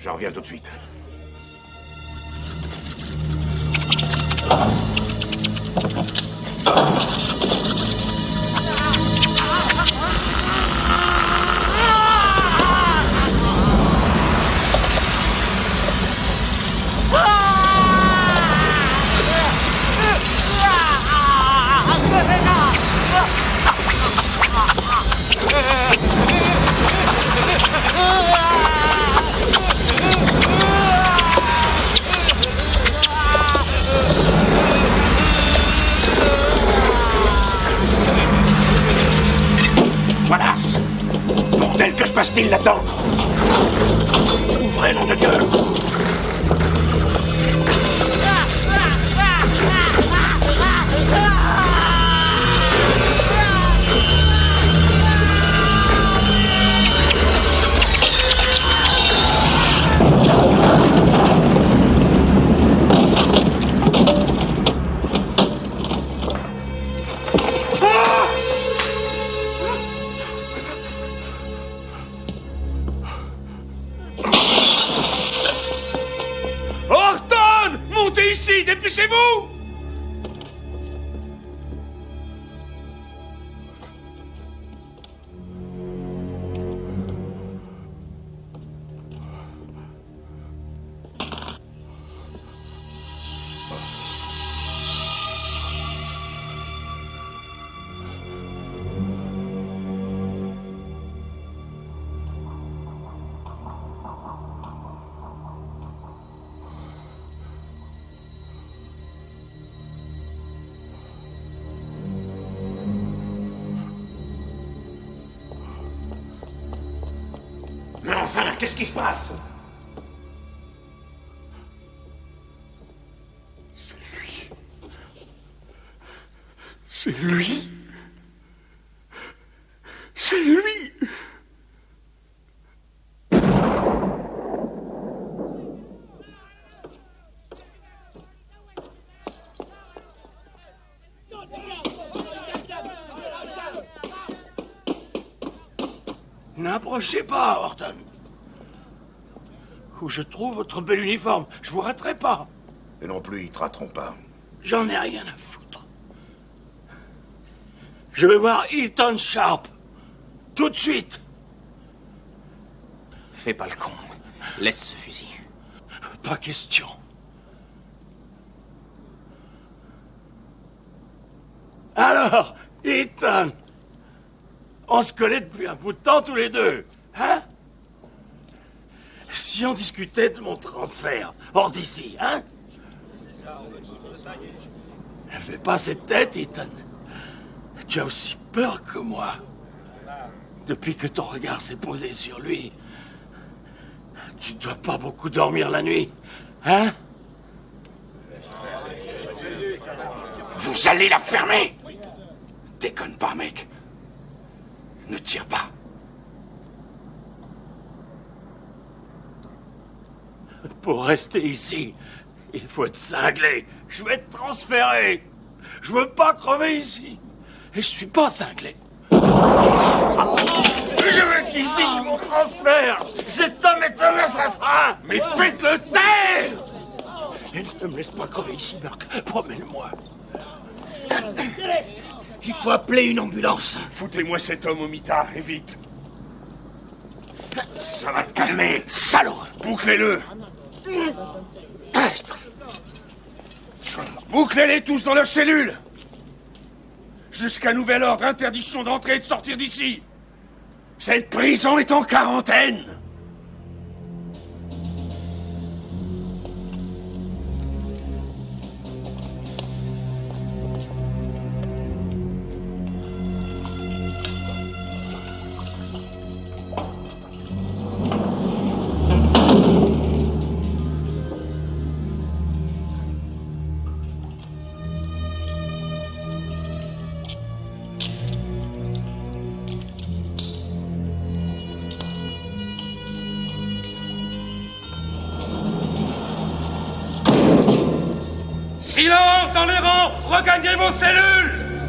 J'en reviens tout de suite. Bordel, que se passe-t-il là-dedans? Ouvrez, nom de Dieu! ici! Dépêchez-vous! Mais enfin, qu'est-ce qui se passe? C'est lui. C'est lui. N'approchez pas, Horton. Où je trouve votre bel uniforme, je vous raterai pas. Et non plus, ils te rateront pas. J'en ai rien à foutre. Je vais voir Eaton Sharp. Tout de suite. Fais pas le con. Laisse ce fusil. Pas question. Alors, Eaton, on se connaît depuis un bout de temps tous les deux, hein? Si on discutait de mon transfert hors d'ici, hein? Ne fais pas cette tête, Eaton. Tu as aussi peur que moi. Depuis que ton regard s'est posé sur lui, tu dois pas beaucoup dormir la nuit, hein? Vous allez la fermer! Déconne pas, mec. Ne tire pas. Pour rester ici, il faut être cinglé. Je vais te transférer. Je veux pas crever ici. Et je suis pas cinglé. Je veux qu'il signe mon transfert. Cet homme est un assassin. Mais faites-le taire. Et ne me laisse pas crever ici, Burke. Promets-le-moi. Il faut appeler une ambulance. Foutez-moi cet homme au mitard, et vite. Ça va te calmer. Salaud. Bouclez-le. Bouclez-les tous dans leur cellule. Jusqu'à nouvel ordre, interdiction d'entrer et de sortir d'ici. Cette prison est en quarantaine. Silence dans les rangs! Regagnez vos cellules!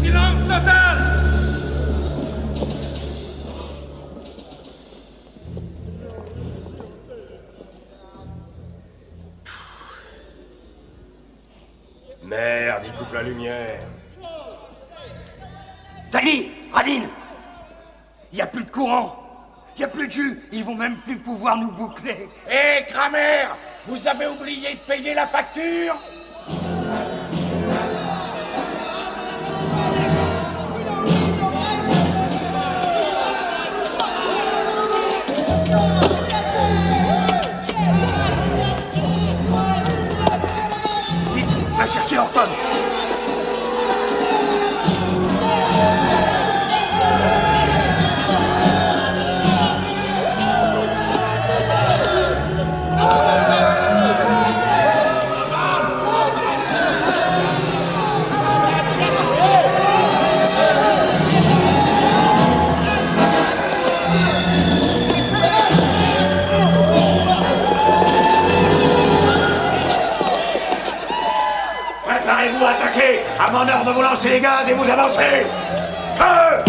Silence total! Merde, il coupe la lumière. Danny, Radin, il n'y a plus de courant. Il n'y a plus de jus. Ils vont même plus pouvoir nous boucler. Hé, Kramer, vous avez oublié de payer la facture? Vite, va chercher Horton. Préparez-vous à attaquer! À mon ordre, vous lancez les gaz et vous avancez! Feu!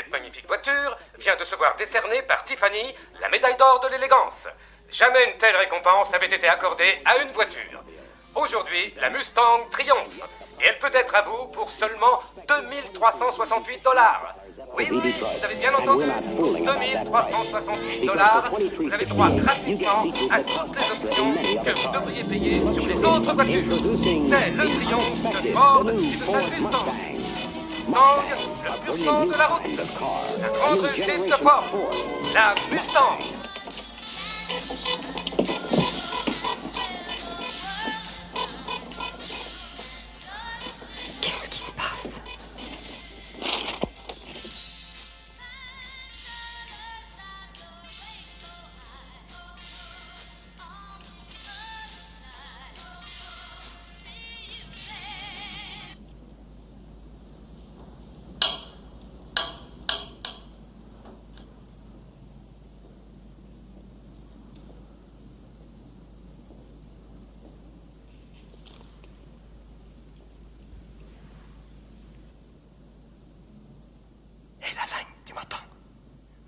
cette magnifique voiture vient de se voir décerner par Tiffany la médaille d'or de l'élégance. Jamais une telle récompense n'avait été accordée à une voiture. Aujourd'hui, la Mustang triomphe. Et elle peut être à vous pour seulement $2368. Oui, vous avez bien entendu. Pour $2368, vous avez droit gratuitement à toutes les options que vous devriez payer sur les autres voitures. C'est le triomphe de Ford et de sa Mustang. Mustang, le pur sang de la route. La grande réussite de Ford. La Mustang. Qu'est-ce qui se passe? Hé, Lasagne, tu m'entends?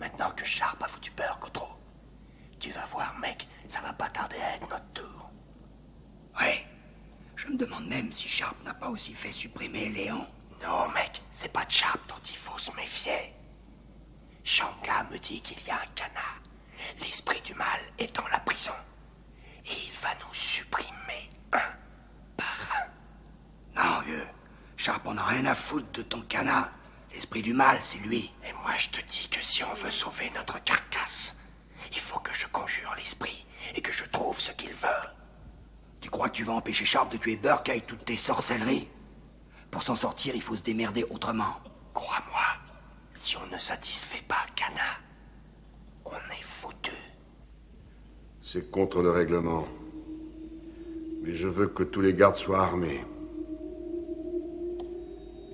Maintenant que Sharp a foutu peur qu'au trop, tu vas voir, mec, ça va pas tarder à être notre tour. Ouais. Je me demande même si Sharp n'a pas aussi fait supprimer Léon. Non, mec, c'est pas de Sharp dont il faut se méfier. Shanga me dit qu'il y a un Kana. L'esprit du mal est dans la prison. Et il va nous supprimer un par un. Non, vieux. Sharp en a rien à foutre de ton Kana. L'esprit du mal, c'est lui. Et moi, je te dis que si on veut sauver notre carcasse, il faut que je conjure l'esprit et que je trouve ce qu'il veut. Tu crois que tu vas empêcher Sharp de tuer Burke avec toutes tes sorcelleries? Pour s'en sortir, il faut se démerder autrement. Crois-moi, si on ne satisfait pas Kana, on est foutu. C'est contre le règlement. Mais je veux que tous les gardes soient armés.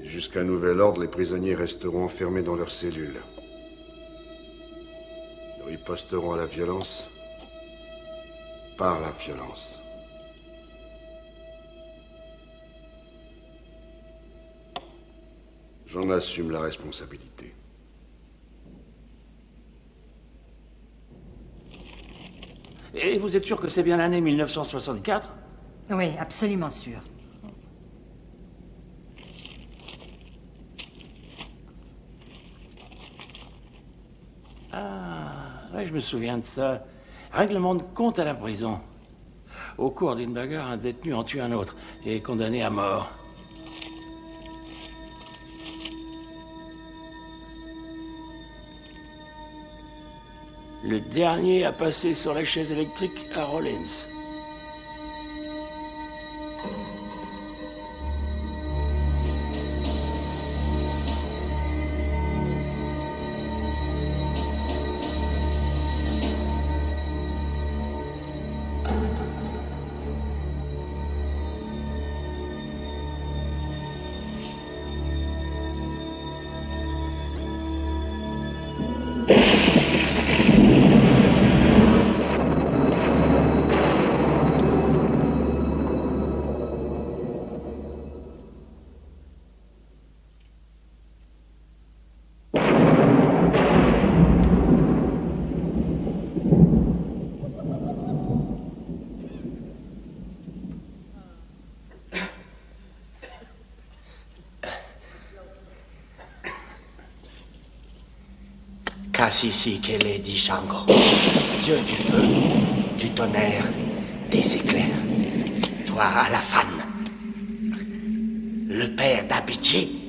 Et jusqu'à nouvel ordre, les prisonniers resteront enfermés dans leurs cellules. Ils riposteront à la violence par la violence. J'en assume la responsabilité. Et vous êtes sûr que c'est bien l'année 1964? Oui, absolument sûr. Ah, oui, je me souviens de ça. Règlement de compte à la prison. Au cours d'une bagarre, un détenu en tue un autre et est condamné à mort. Le dernier a passé sur la chaise électrique à Rollins. Cassisi Kele dit Shango, Dieu du feu, du tonnerre, des éclairs, toi à la fan, le père d'Abichi.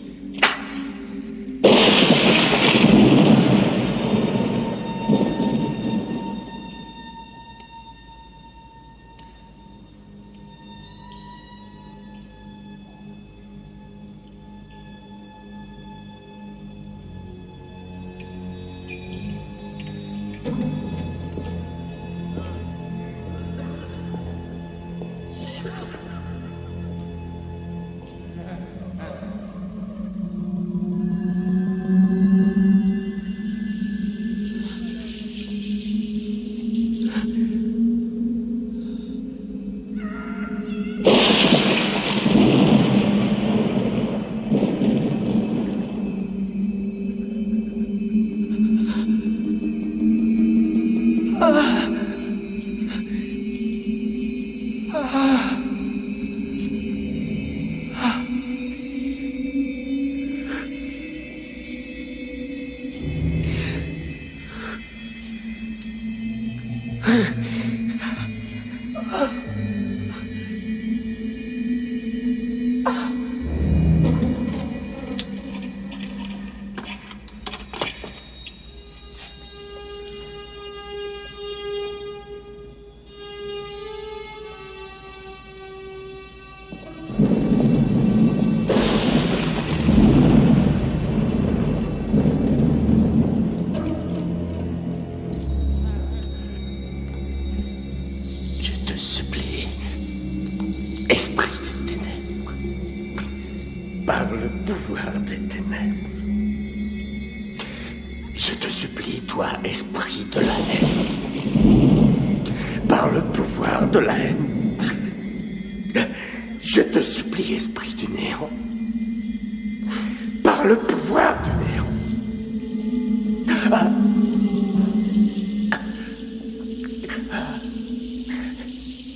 Esprit des ténèbres, par le pouvoir des ténèbres, je te supplie, toi, esprit de la haine, par le pouvoir de la haine, je te supplie, esprit du néant, par le pouvoir du néant.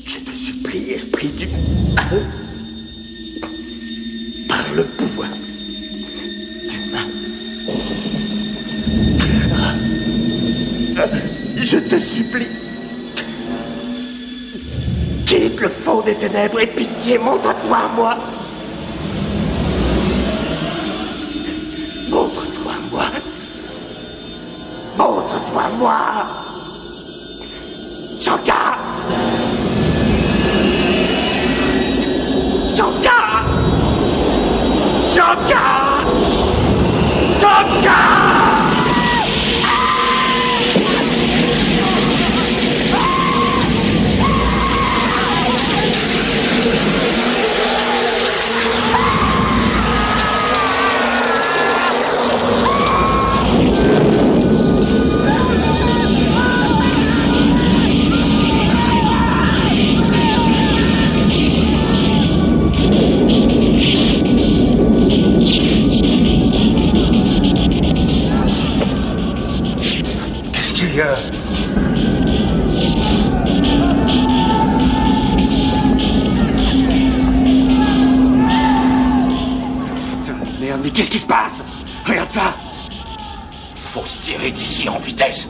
Je te supplie, esprit du mal, par le pouvoir du mal. Je te supplie, quitte le fond des ténèbres et pitié, montre-toi à moi. Montre-toi à moi. Montre-toi à moi. Shankar! Shankar! Shankar! Shankar! Qu'est-ce qu'il y a? Putain, merde, mais qu'est-ce qui se passe? Regarde ça! Faut se tirer d'ici en vitesse.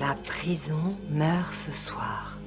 La prison meurt ce soir.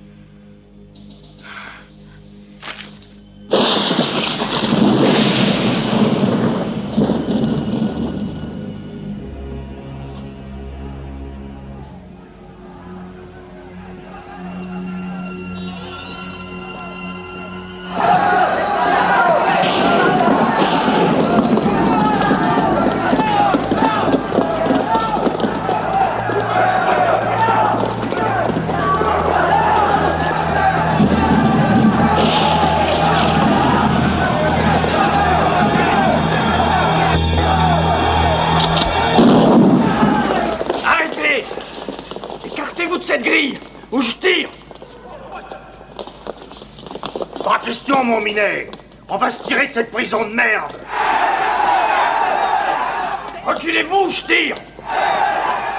cette grille, ou je tire. Pas question, mon Minet. On va se tirer de cette prison de merde. Reculez-vous, je tire.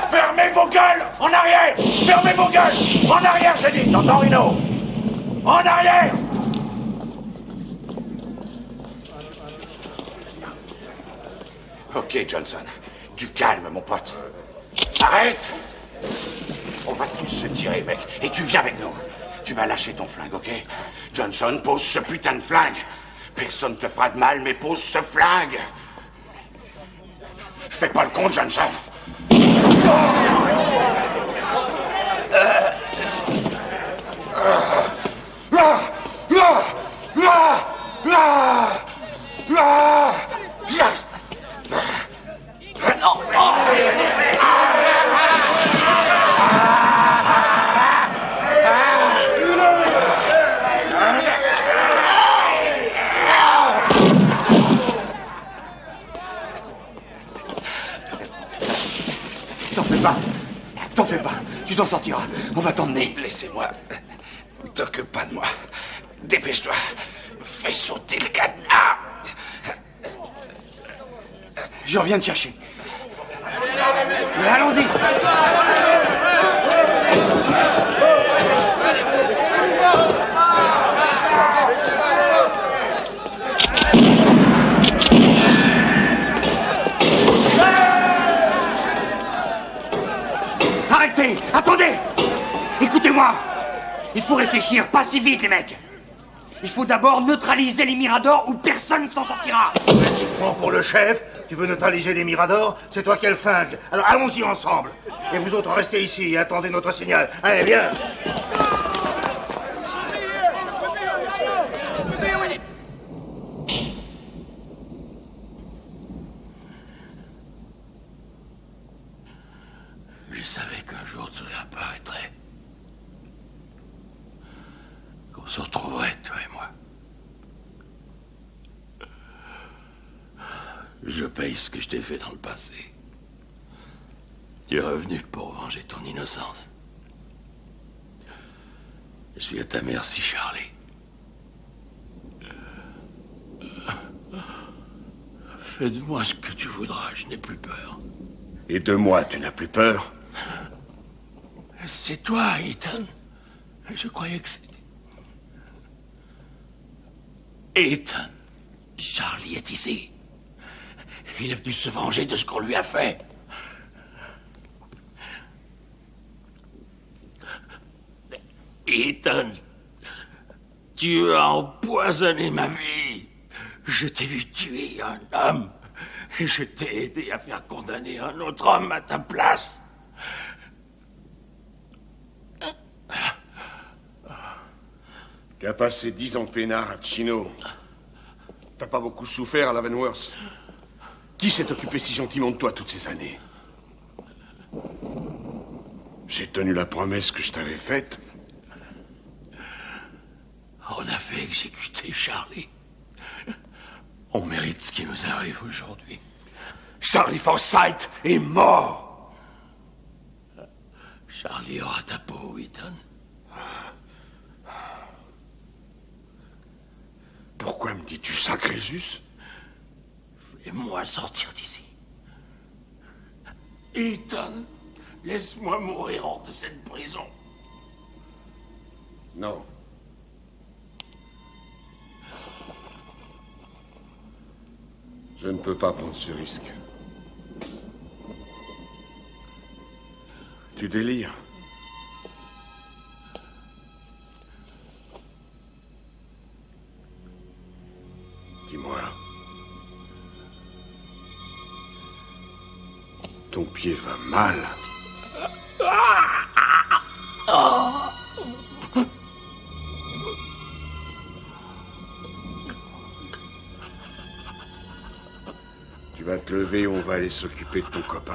Fermez vos gueules, en arrière. Fermez vos gueules, en arrière, j'ai dit. T'entends, Rino? En arrière. Ok, Johnson. Du calme, mon pote. Arrête! On va tous se tirer, mec. Et tu viens avec nous. Tu vas lâcher ton flingue, ok? Johnson, pose ce putain de flingue. Personne te fera de mal, mais pose ce flingue. Fais pas le con, Johnson. T'en fais pas, tu t'en sortiras, on va t'emmener. Laissez-moi. T'occupe pas de moi. Dépêche-toi. Fais sauter le cadenas. Je reviens te chercher. Allons-y. Arrêtez! Attendez! Écoutez-moi! Il faut réfléchir, pas si vite, les mecs! Il faut d'abord neutraliser les Miradors ou personne ne s'en sortira! Tu te prends pour le chef? Tu veux neutraliser les Miradors? C'est toi qui as le flingue. Alors allons-y ensemble. Et vous autres, restez ici et attendez notre signal. Allez, viens! Je savais qu'un jour tu réapparaîtrais. Qu'on se retrouverait, toi et moi. Je paye ce que je t'ai fait dans le passé. Tu es revenu pour venger ton innocence. Je suis à ta merci, Charlie. Fais de moi ce que tu voudras, je n'ai plus peur. Et de moi, tu n'as plus peur? C'est toi, Ethan. Je croyais que c'était... Ethan, Charlie est ici. Il est venu se venger de ce qu'on lui a fait. Ethan, tu as empoisonné ma vie. Je t'ai vu tuer un homme. Et je t'ai aidé à faire condamner un autre homme à ta place. Tu as passé 10 ans de peinard à Chino. T'as pas beaucoup souffert à Leavenworth. Qui s'est occupé si gentiment de toi toutes ces années? J'ai tenu la promesse que je t'avais faite. On a fait exécuter Charlie. On mérite ce qui nous arrive aujourd'hui. Charlie Forsythe est mort. Charlie aura ta peau, Ethan. Pourquoi me dis-tu ça, Crésus? Fais-moi sortir d'ici. Ethan, laisse-moi mourir hors de cette prison. Non. Je ne peux pas prendre ce risque. Tu délires. Ton pied va mal. Tu vas te lever, on va aller s'occuper de ton copain.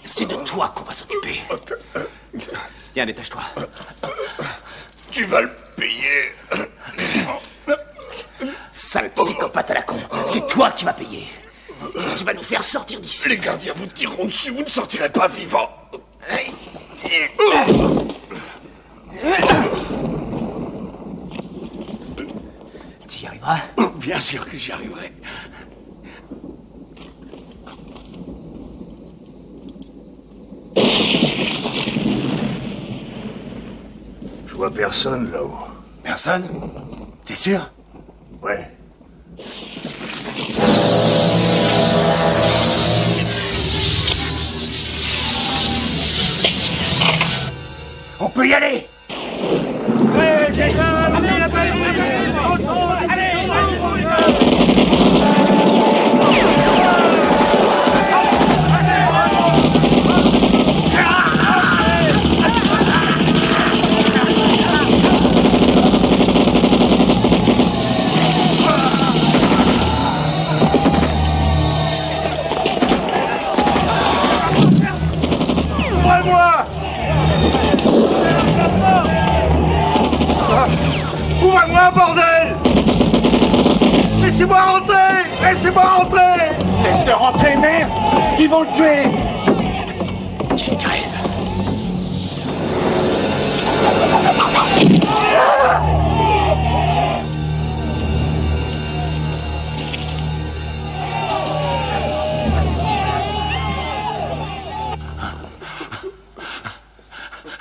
C'est de toi qu'on va s'occuper. Tiens, détache-toi. Tu vas le payer. Sale psychopathe à la con, c'est toi qui vas payer. Tu vas nous faire sortir d'ici. Les gardiens vous tireront dessus, vous ne sortirez pas vivant. Tu y arriveras? Bien sûr que j'y arriverai. Je vois personne là-haut. Personne? T'es sûr? Ouais. On peut y aller. Ouvre-moi, bordel! Laissez-moi rentrer! Laissez-moi rentrer! Laisse-le rentrer, merde! Ils vont le tuer! Qu'il crève.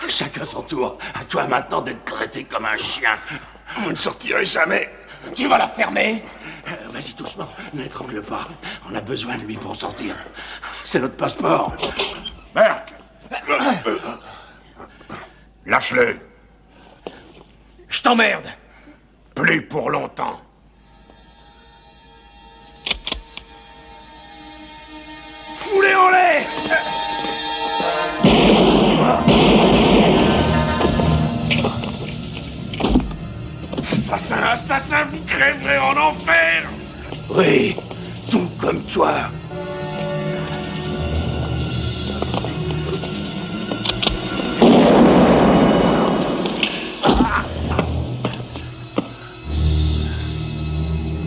Chacun son tour. À toi maintenant d'être traité comme un chien. Vous ne sortirez jamais. Tu vas la fermer? Vas-y doucement, n'étrangle pas. On a besoin de lui pour sortir. C'est notre passeport. Merc! Lâche-le. Je t'emmerde. Plus pour longtemps. Foulez en l'air! Assassin, vous crèverez en enfer! Oui, tout comme toi.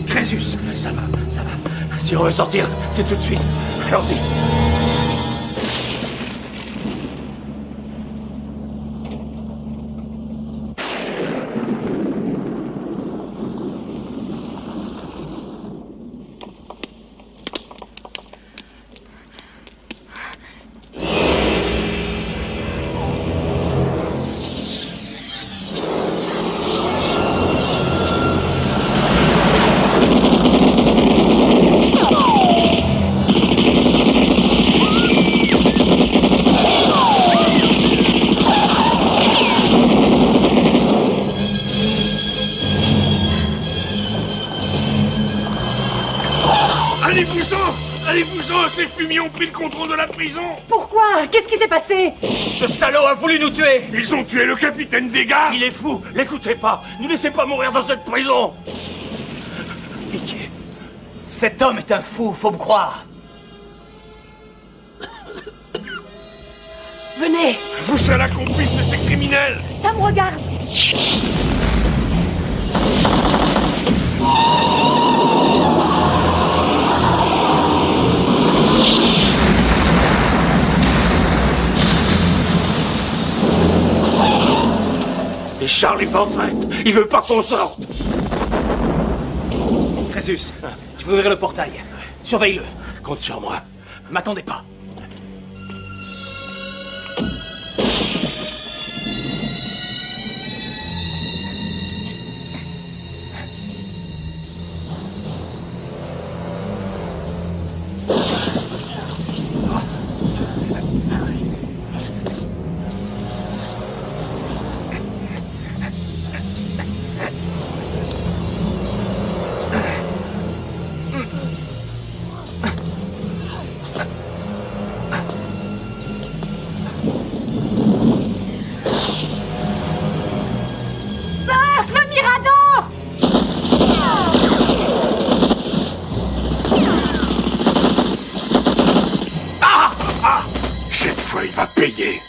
Crésus. Ça va. Si on veut sortir, c'est tout de suite. Allons-y. Allez-vous-en, ces fumiers ont pris le contrôle de la prison. Pourquoi? Qu'est-ce qui s'est passé? Ce salaud a voulu nous tuer. Ils ont tué le capitaine des gars. Il est fou, l'écoutez pas. Ne laissez pas mourir dans cette prison. Pitié. Cet homme est un fou, faut me croire. Venez! Vous serez la complice de ces criminels. Ça me regarde! C'est Charlie Forsyth. Il veut pas qu'on sorte. Crésus, je vais ouvrir le portail. Surveille-le. Compte sur moi. M'attendez pas. payer.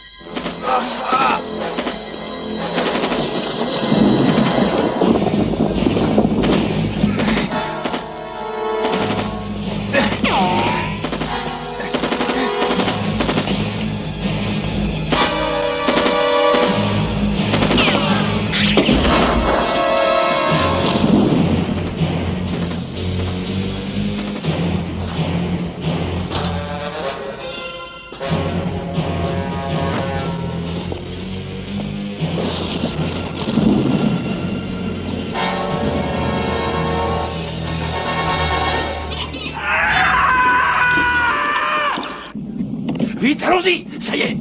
Vite, allons-y, ça y est.